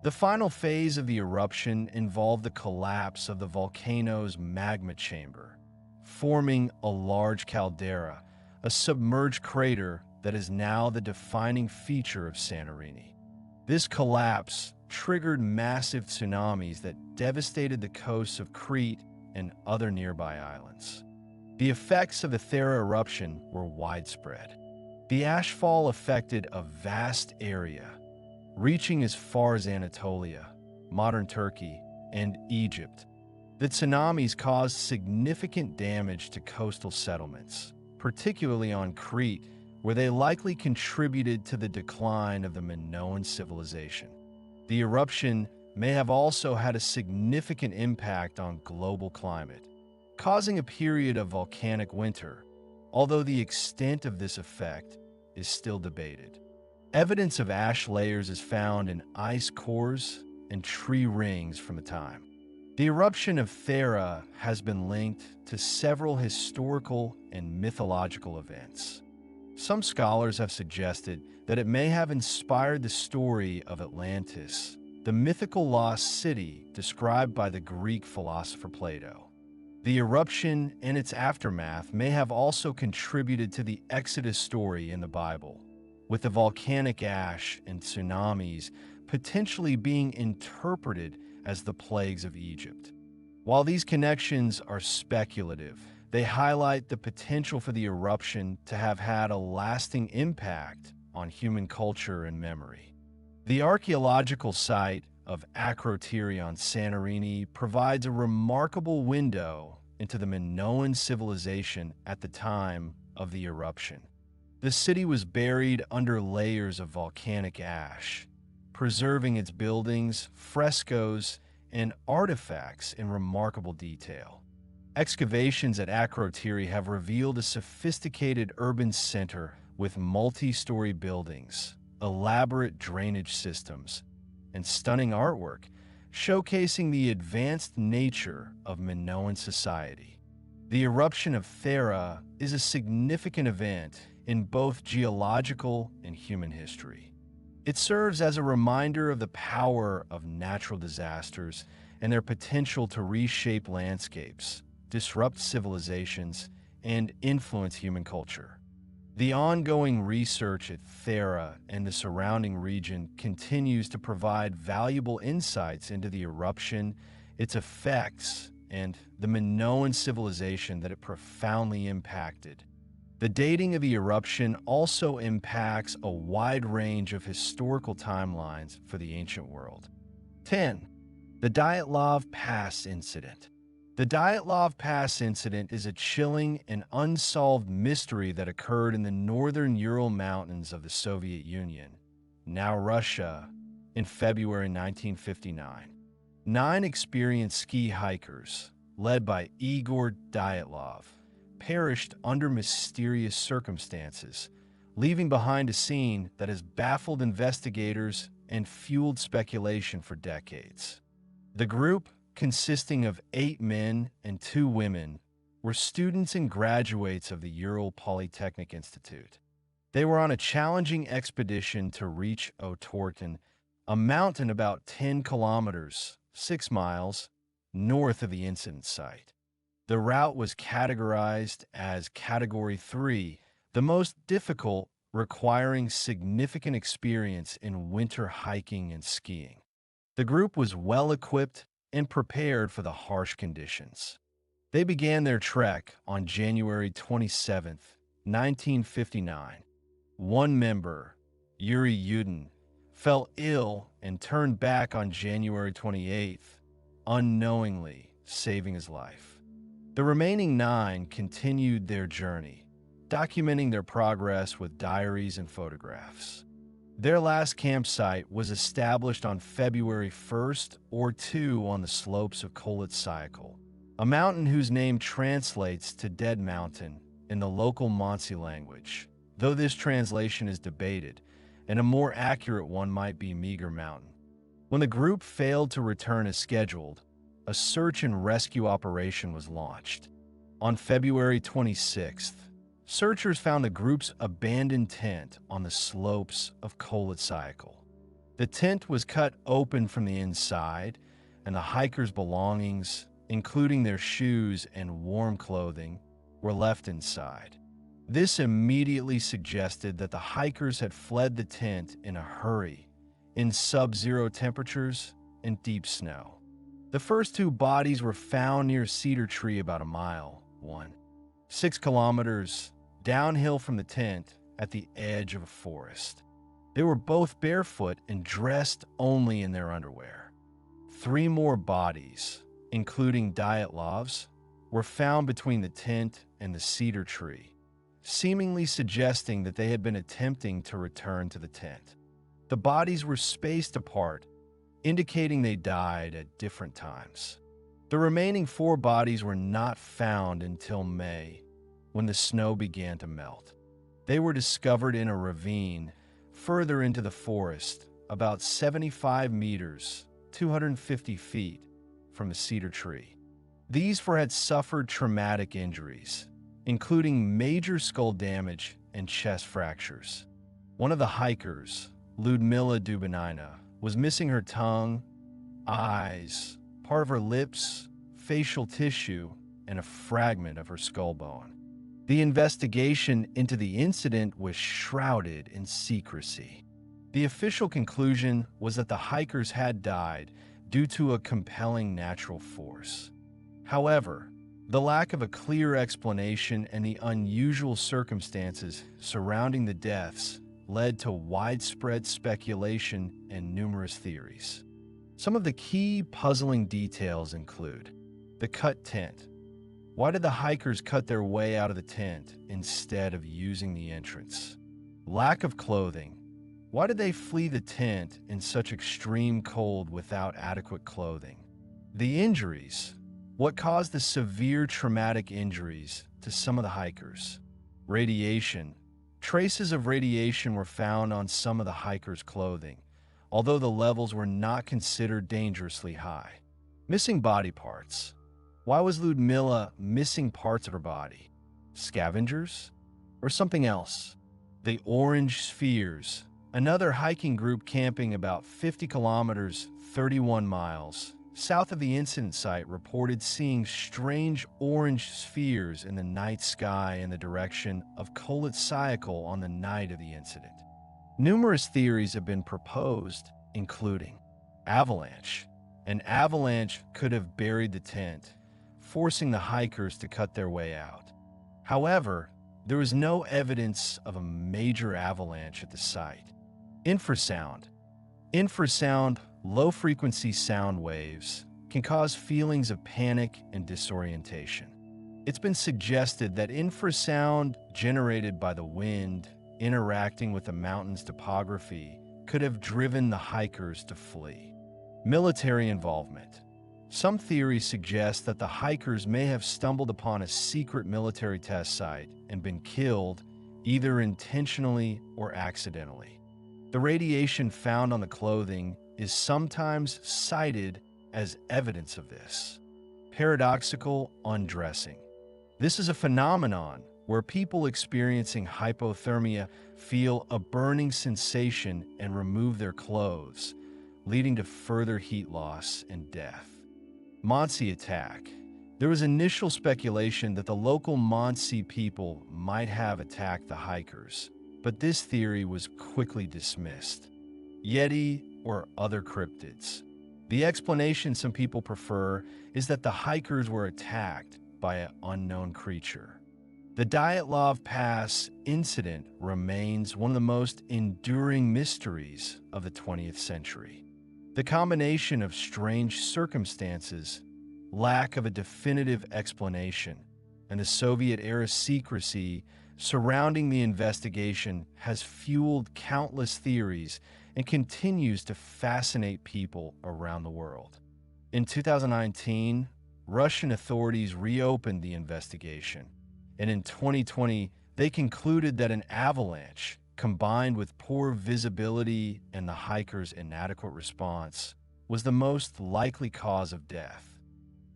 Speaker 1: The final phase of the eruption involved the collapse of the volcano's magma chamber, forming a large caldera, a submerged crater that is now the defining feature of Santorini. This collapse triggered massive tsunamis that devastated the coasts of Crete and other nearby islands. The effects of the Thera eruption were widespread. The ashfall affected a vast area, reaching as far as Anatolia, modern Turkey, and Egypt. The tsunamis caused significant damage to coastal settlements, particularly on Crete, where they likely contributed to the decline of the Minoan civilization. The eruption may have also had a significant impact on global climate, causing a period of volcanic winter, although the extent of this effect is still debated. Evidence of ash layers is found in ice cores and tree rings from the time. The eruption of Thera has been linked to several historical and mythological events. Some scholars have suggested that it may have inspired the story of Atlantis, the mythical lost city described by the Greek philosopher Plato. The eruption and its aftermath may have also contributed to the Exodus story in the Bible, with the volcanic ash and tsunamis potentially being interpreted as the plagues of Egypt. While these connections are speculative, they highlight the potential for the eruption to have had a lasting impact on human culture and memory. The archaeological site of Akrotiri on Santorini provides a remarkable window into the Minoan civilization at the time of the eruption. The city was buried under layers of volcanic ash, preserving its buildings, frescoes, and artifacts in remarkable detail. Excavations at Akrotiri have revealed a sophisticated urban center with multi-story buildings, elaborate drainage systems, and stunning artwork, showcasing the advanced nature of Minoan society. The eruption of Thera is a significant event in both geological and human history. It serves as a reminder of the power of natural disasters and their potential to reshape landscapes, disrupt civilizations, and influence human culture. The ongoing research at Thera and the surrounding region continues to provide valuable insights into the eruption, its effects, and the Minoan civilization that it profoundly impacted. The dating of the eruption also impacts a wide range of historical timelines for the ancient world. 10. The Dyatlov Pass Incident. The Dyatlov Pass incident is a chilling and unsolved mystery that occurred in the northern Ural Mountains of the Soviet Union, now Russia, in February 1959. 9 experienced ski hikers, led by Igor Dyatlov, perished under mysterious circumstances, leaving behind a scene that has baffled investigators and fueled speculation for decades. The group, consisting of 8 men and 2 women, were students and graduates of the Ural Polytechnic Institute. They were on a challenging expedition to reach Otorten, a mountain about 10 kilometers, 6 miles, north of the incident site. The route was categorized as Category 3, the most difficult, requiring significant experience in winter hiking and skiing. The group was well equipped and prepared for the harsh conditions. They began their trek on January 27, 1959. One member, Yuri Yudin, fell ill and turned back on January 28, unknowingly saving his life. The remaining 9 continued their journey, documenting their progress with diaries and photographs. Their last campsite was established on February 1st or 2 on the slopes of Kolit-Syakhl, a mountain whose name translates to Dead Mountain in the local Mansi language, though this translation is debated, and a more accurate one might be Meager Mountain. When the group failed to return as scheduled, a search and rescue operation was launched. On February 26th, searchers found the group's abandoned tent on the slopes of Kholat-Syakhl. The tent was cut open from the inside, and the hikers' belongings, including their shoes and warm clothing, were left inside. This immediately suggested that the hikers had fled the tent in a hurry, in sub-zero temperatures and deep snow. The first two bodies were found near Cedar Tree about a mile, 6 kilometers, downhill from the tent at the edge of a forest. They were both barefoot and dressed only in their underwear. 3 more bodies, including Dyatlov's, were found between the tent and the cedar tree, seemingly suggesting that they had been attempting to return to the tent. The bodies were spaced apart, indicating they died at different times. The remaining 4 bodies were not found until May, when the snow began to melt. They were discovered in a ravine further into the forest, about 75 meters, 250 feet, from the cedar tree. These 4 had suffered traumatic injuries, including major skull damage and chest fractures. One of the hikers, Ludmila Dubinina, was missing her tongue, eyes, part of her lips, facial tissue, and a fragment of her skull bone. The investigation into the incident was shrouded in secrecy. The official conclusion was that the hikers had died due to a compelling natural force. However, the lack of a clear explanation and the unusual circumstances surrounding the deaths led to widespread speculation and numerous theories. Some of the key puzzling details include the cut tent. Why did the hikers cut their way out of the tent instead of using the entrance? Lack of clothing. Why did they flee the tent in such extreme cold without adequate clothing? The injuries. What caused the severe traumatic injuries to some of the hikers? Radiation. Traces of radiation were found on some of the hikers' clothing, although the levels were not considered dangerously high. Missing body parts. Why was Ludmila missing parts of her body? Scavengers? Or something else? The Orange Spheres. Another hiking group camping about 50 kilometers, 31 miles, south of the incident site reported seeing strange orange spheres in the night sky in the direction of Kholat-Syakhl on the night of the incident. Numerous theories have been proposed, including avalanche. An avalanche could have buried the tent, forcing the hikers to cut their way out. However, there was no evidence of a major avalanche at the site. Infrasound. Infrasound, low-frequency sound waves, can cause feelings of panic and disorientation. It's been suggested that infrasound generated by the wind interacting with the mountain's topography could have driven the hikers to flee. Military involvement. Some theories suggest that the hikers may have stumbled upon a secret military test site and been killed either intentionally or accidentally. The radiation found on the clothing is sometimes cited as evidence of this. Paradoxical undressing. This is a phenomenon where people experiencing hypothermia feel a burning sensation and remove their clothes, leading to further heat loss and death. Mansi attack. There was initial speculation that the local Mansi people might have attacked the hikers, but this theory was quickly dismissed. Yeti or other cryptids. The explanation some people prefer is that the hikers were attacked by an unknown creature. The Dyatlov Pass incident remains one of the most enduring mysteries of the 20th century. The combination of strange circumstances, lack of a definitive explanation, and the Soviet-era secrecy surrounding the investigation has fueled countless theories and continues to fascinate people around the world. In 2019, Russian authorities reopened the investigation, and in 2020, they concluded that an avalanche, combined with poor visibility and the hikers' inadequate response, was the most likely cause of death.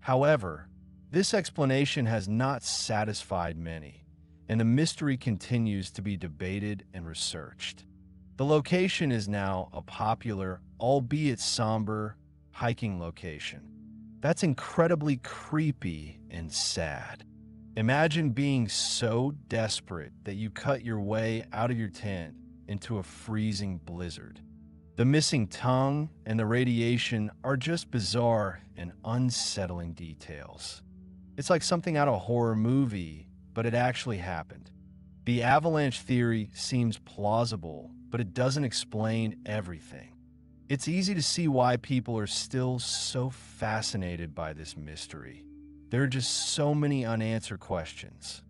Speaker 1: However, this explanation has not satisfied many, and the mystery continues to be debated and researched. The location is now a popular, albeit somber, hiking location. That's incredibly creepy and sad. Imagine being so desperate that you cut your way out of your tent into a freezing blizzard. The missing tongue and the radiation are just bizarre and unsettling details. It's like something out of a horror movie, but it actually happened. The avalanche theory seems plausible, but it doesn't explain everything. It's easy to see why people are still so fascinated by this mystery. There are just so many unanswered questions.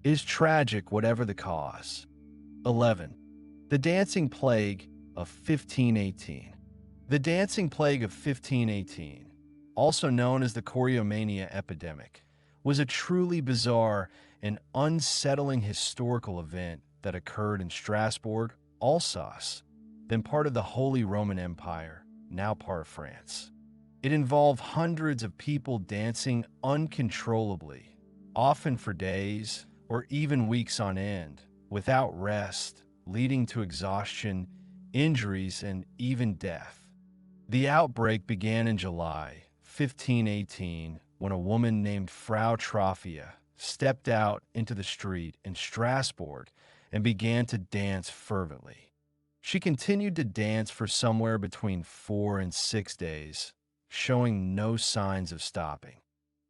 Speaker 1: It is tragic, whatever the cause. 11. The Dancing Plague of 1518. The Dancing Plague of 1518, also known as the Choreomania epidemic, was a truly bizarre and unsettling historical event that occurred in Strasbourg, Alsace, then part of the Holy Roman Empire, now part of France. It involved hundreds of people dancing uncontrollably, often for days or even weeks on end, without rest, leading to exhaustion, injuries, and even death. The outbreak began in July 1518 when a woman named Frau Trophia stepped out into the street in Strasbourg and began to dance fervently. She continued to dance for somewhere between 4 and 6 days, showing no signs of stopping.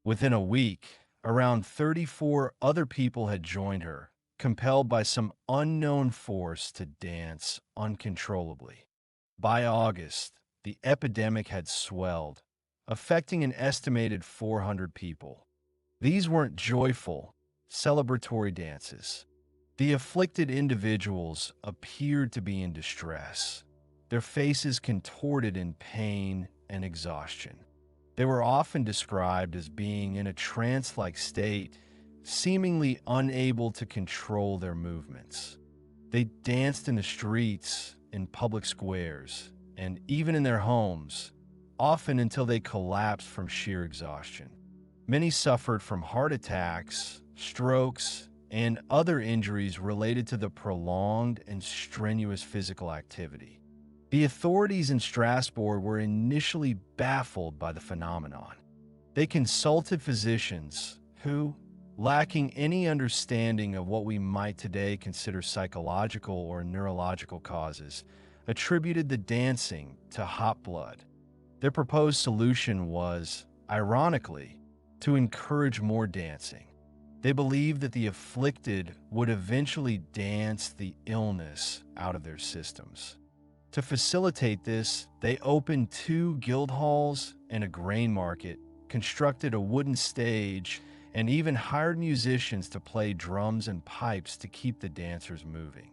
Speaker 1: Within a week, around 34 other people had joined her, compelled by some unknown force to dance uncontrollably. By August, the epidemic had swelled, affecting an estimated 400 people. These weren't joyful, celebratory dances. The afflicted individuals appeared to be in distress, their faces contorted in pain and exhaustion. They were often described as being in a trance-like state, seemingly unable to control their movements. They danced in the streets, in public squares, and even in their homes, often until they collapsed from sheer exhaustion. Many suffered from heart attacks, strokes, and other injuries related to the prolonged and strenuous physical activity. The authorities in Strasbourg were initially baffled by the phenomenon. They consulted physicians who, lacking any understanding of what we might today consider psychological or neurological causes, attributed the dancing to hot blood. Their proposed solution was, ironically, to encourage more dancing. They believed that the afflicted would eventually dance the illness out of their systems. To facilitate this, they opened 2 guild halls and a grain market, constructed a wooden stage, and even hired musicians to play drums and pipes to keep the dancers moving.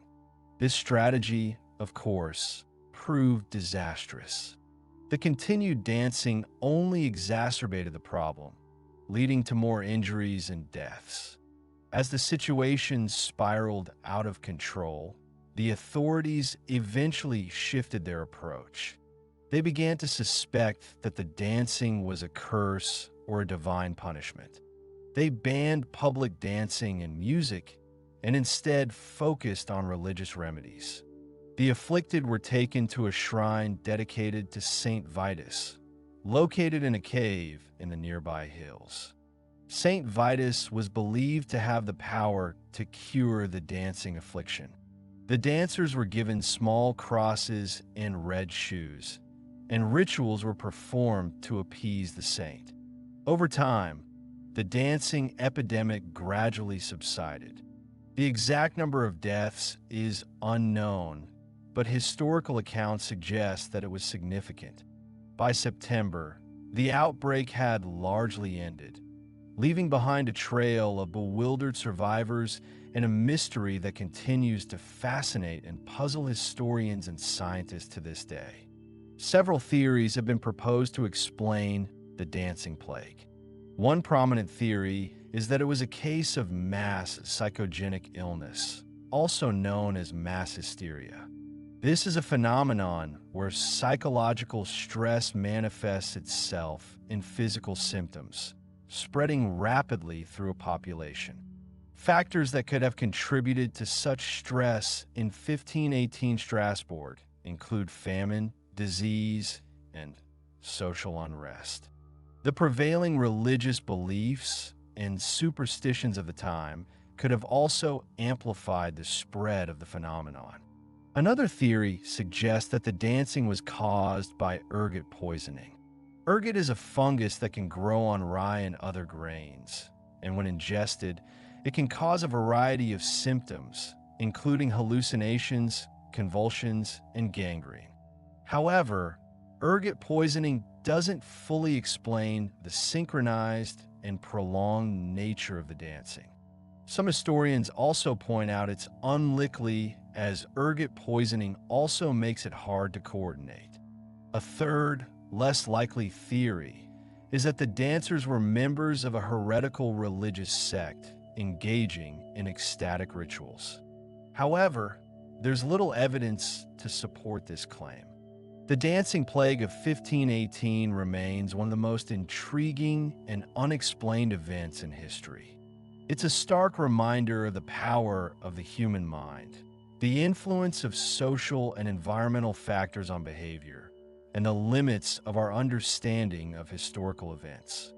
Speaker 1: This strategy, of course, proved disastrous. The continued dancing only exacerbated the problem, leading to more injuries and deaths. As the situation spiraled out of control, the authorities eventually shifted their approach. They began to suspect that the dancing was a curse or a divine punishment. They banned public dancing and music and instead focused on religious remedies. The afflicted were taken to a shrine dedicated to Saint Vitus, located in a cave in the nearby hills. Saint Vitus was believed to have the power to cure the dancing affliction. The dancers were given small crosses and red shoes, and rituals were performed to appease the saint. Over time, the dancing epidemic gradually subsided. The exact number of deaths is unknown, but historical accounts suggest that it was significant. By September, the outbreak had largely ended, leaving behind a trail of bewildered survivors and a mystery that continues to fascinate and puzzle historians and scientists to this day. Several theories have been proposed to explain the dancing plague. One prominent theory is that it was a case of mass psychogenic illness, also known as mass hysteria. This is a phenomenon where psychological stress manifests itself in physical symptoms, spreading rapidly through a population. Factors that could have contributed to such stress in 1518 Strasbourg include famine, disease, and social unrest. The prevailing religious beliefs and superstitions of the time could have also amplified the spread of the phenomenon. Another theory suggests that the dancing was caused by ergot poisoning. Ergot is a fungus that can grow on rye and other grains, and when ingested, it can cause a variety of symptoms, including hallucinations, convulsions, and gangrene. However, ergot poisoning doesn't fully explain the synchronized and prolonged nature of the dancing. Some historians also point out it's unlikely, as ergot poisoning also makes it hard to coordinate. A third, less likely theory is that the dancers were members of a heretical religious sect engaging in ecstatic rituals. However, there's little evidence to support this claim. The dancing plague of 1518 remains one of the most intriguing and unexplained events in history. It's a stark reminder of the power of the human mind, the influence of social and environmental factors on behavior, and the limits of our understanding of historical events.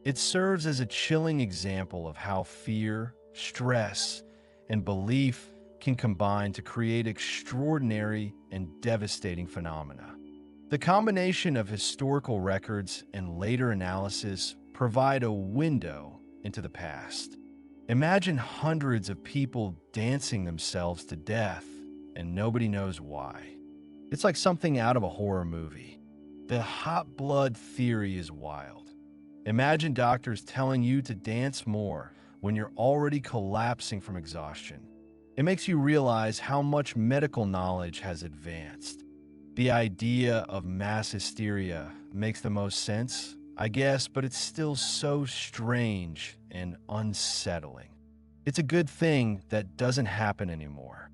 Speaker 1: It serves as a chilling example of how fear, stress, and belief can combine to create extraordinary and devastating phenomena. The combination of historical records and later analysis provide a window into the past. Imagine hundreds of people dancing themselves to death, and nobody knows why. It's like something out of a horror movie. The hot blood theory is wild. Imagine doctors telling you to dance more when you're already collapsing from exhaustion. It makes you realize how much medical knowledge has advanced. The idea of mass hysteria makes the most sense, I guess, but it's still so strange and unsettling. It's a good thing that doesn't happen anymore,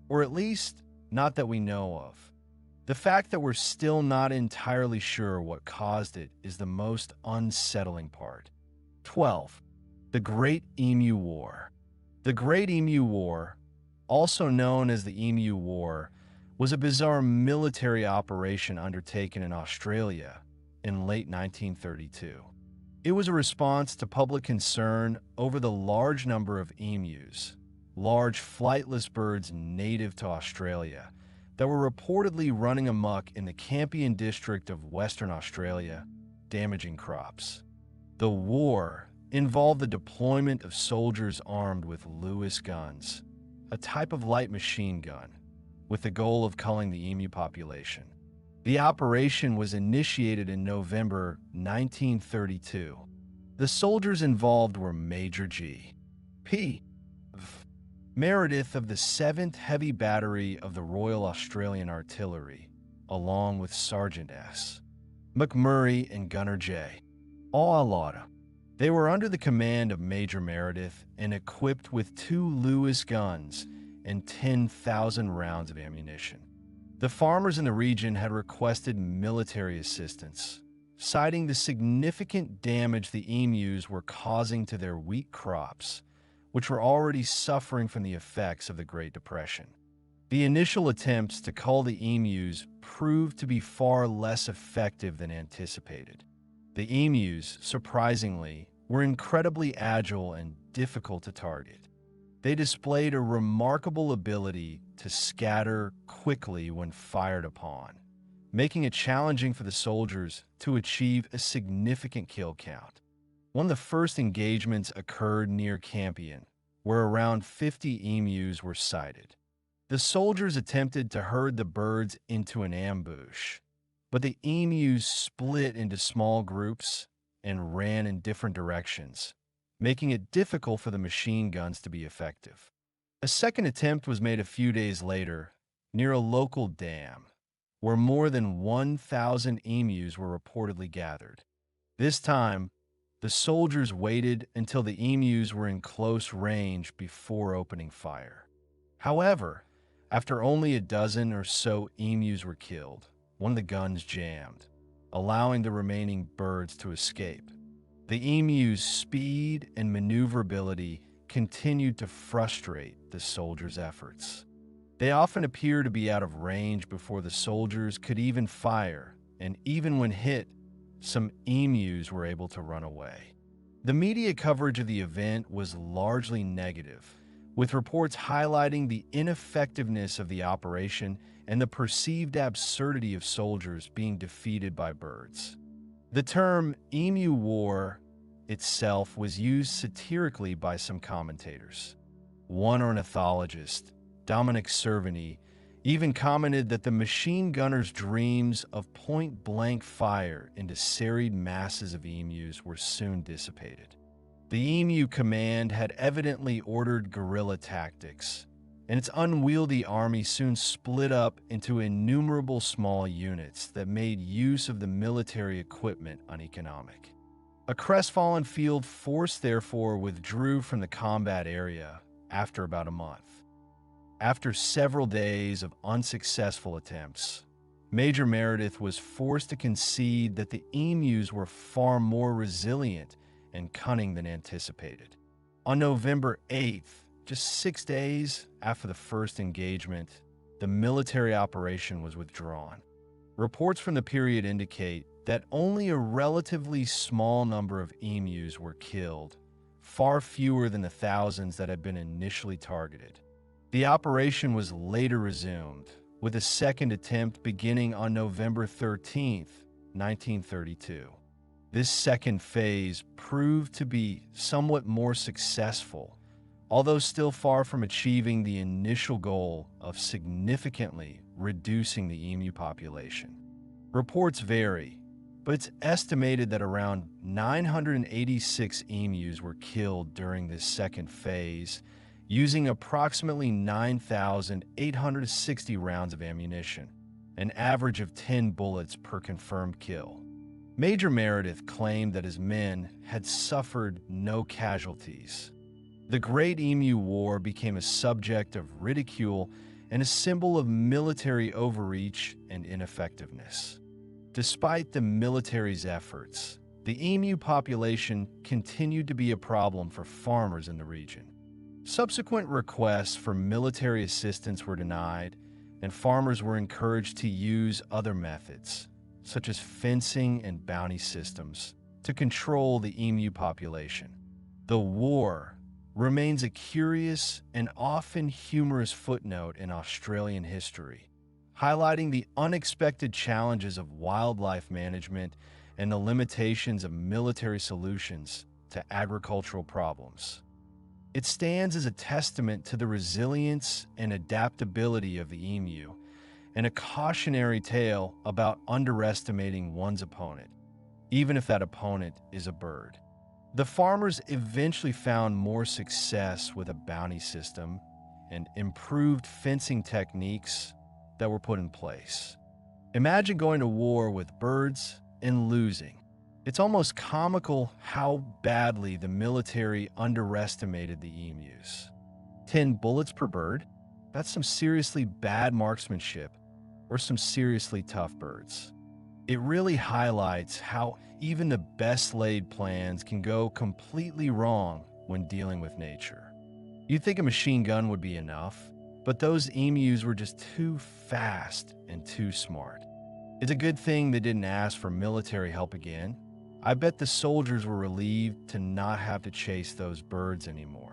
Speaker 1: or at least not that we know of. The fact that we're still not entirely sure what caused it is the most unsettling part. 12. The Great Emu War. The Great Emu War, also known as the Emu War, was a bizarre military operation undertaken in Australia in late 1932. It was a response to public concern over the large number of emus, large flightless birds native to Australia, that were reportedly running amok in the Campion district of Western Australia, damaging crops. The war involved the deployment of soldiers armed with Lewis guns, a type of light machine gun, with the goal of culling the emu population. The operation was initiated in November 1932. The soldiers involved were Major G. P. Meredith of the 7th Heavy Battery of the Royal Australian Artillery, along with Sergeant S. McMurray and Gunner J. Awalata. They were under the command of Major Meredith and equipped with 2 Lewis guns and 10,000 rounds of ammunition. The farmers in the region had requested military assistance, citing the significant damage the emus were causing to their wheat crops, which were already suffering from the effects of the Great Depression. The initial attempts to cull the emus proved to be far less effective than anticipated. The emus, surprisingly, were incredibly agile and difficult to target. They displayed a remarkable ability to scatter quickly when fired upon, making it challenging for the soldiers to achieve a significant kill count. One of the first engagements occurred near Campion, where around 50 emus were sighted. The soldiers attempted to herd the birds into an ambush, but the emus split into small groups and ran in different directions, making it difficult for the machine guns to be effective. A second attempt was made a few days later, near a local dam, where more than 1,000 emus were reportedly gathered. This time, the soldiers waited until the emus were in close range before opening fire. However, After only a dozen or so emus were killed, one of the guns jammed, allowing the remaining birds to escape. The emu's speed and maneuverability continued to frustrate the soldiers' efforts. They often appear to be out of range before the soldiers could even fire, and even when hit, some emus were able to run away. The media coverage of the event was largely negative, with reports highlighting the ineffectiveness of the operation and the perceived absurdity of soldiers being defeated by birds. The term Emu War itself was used satirically by some commentators. One ornithologist, Dominic Cervini, even commented that the machine gunners' dreams of point-blank fire into serried masses of emus were soon dissipated. The Emu Command had evidently ordered guerrilla tactics, and its unwieldy army soon split up into innumerable small units that made use of the military equipment uneconomic. A crestfallen field force therefore withdrew from the combat area after about a month. After several days of unsuccessful attempts, Major Meredith was forced to concede that the emus were far more resilient and cunning than anticipated. On November 8th, just 6 days after the first engagement, the military operation was withdrawn. Reports from the period indicate that only a relatively small number of emus were killed, far fewer than the thousands that had been initially targeted. The operation was later resumed, with a second attempt beginning on November 13th, 1932. This second phase proved to be somewhat more successful, although still far from achieving the initial goal of significantly reducing the emu population. Reports vary, but it's estimated that around 986 emus were killed during this second phase, using approximately 9,860 rounds of ammunition, an average of 10 bullets per confirmed kill. Major Meredith claimed that his men had suffered no casualties. The Great Emu War became a subject of ridicule and a symbol of military overreach and ineffectiveness. Despite the military's efforts, the emu population continued to be a problem for farmers in the region. Subsequent requests for military assistance were denied, and farmers were encouraged to use other methods, such as fencing and bounty systems, to control the emu population. The war remains a curious and often humorous footnote in Australian history, highlighting the unexpected challenges of wildlife management and the limitations of military solutions to agricultural problems. It stands as a testament to the resilience and adaptability of the emu, and a cautionary tale about underestimating one's opponent, even if that opponent is a bird. The farmers eventually found more success with a bounty system and improved fencing techniques that were put in place. Imagine going to war with birds and losing. It's almost comical how badly the military underestimated the emus. 10 bullets per bird? That's some seriously bad marksmanship or some seriously tough birds. It really highlights how even the best laid plans can go completely wrong when dealing with nature. You'd think a machine gun would be enough, but those emus were just too fast and too smart. It's a good thing they didn't ask for military help again. I bet the soldiers were relieved to not have to chase those birds anymore.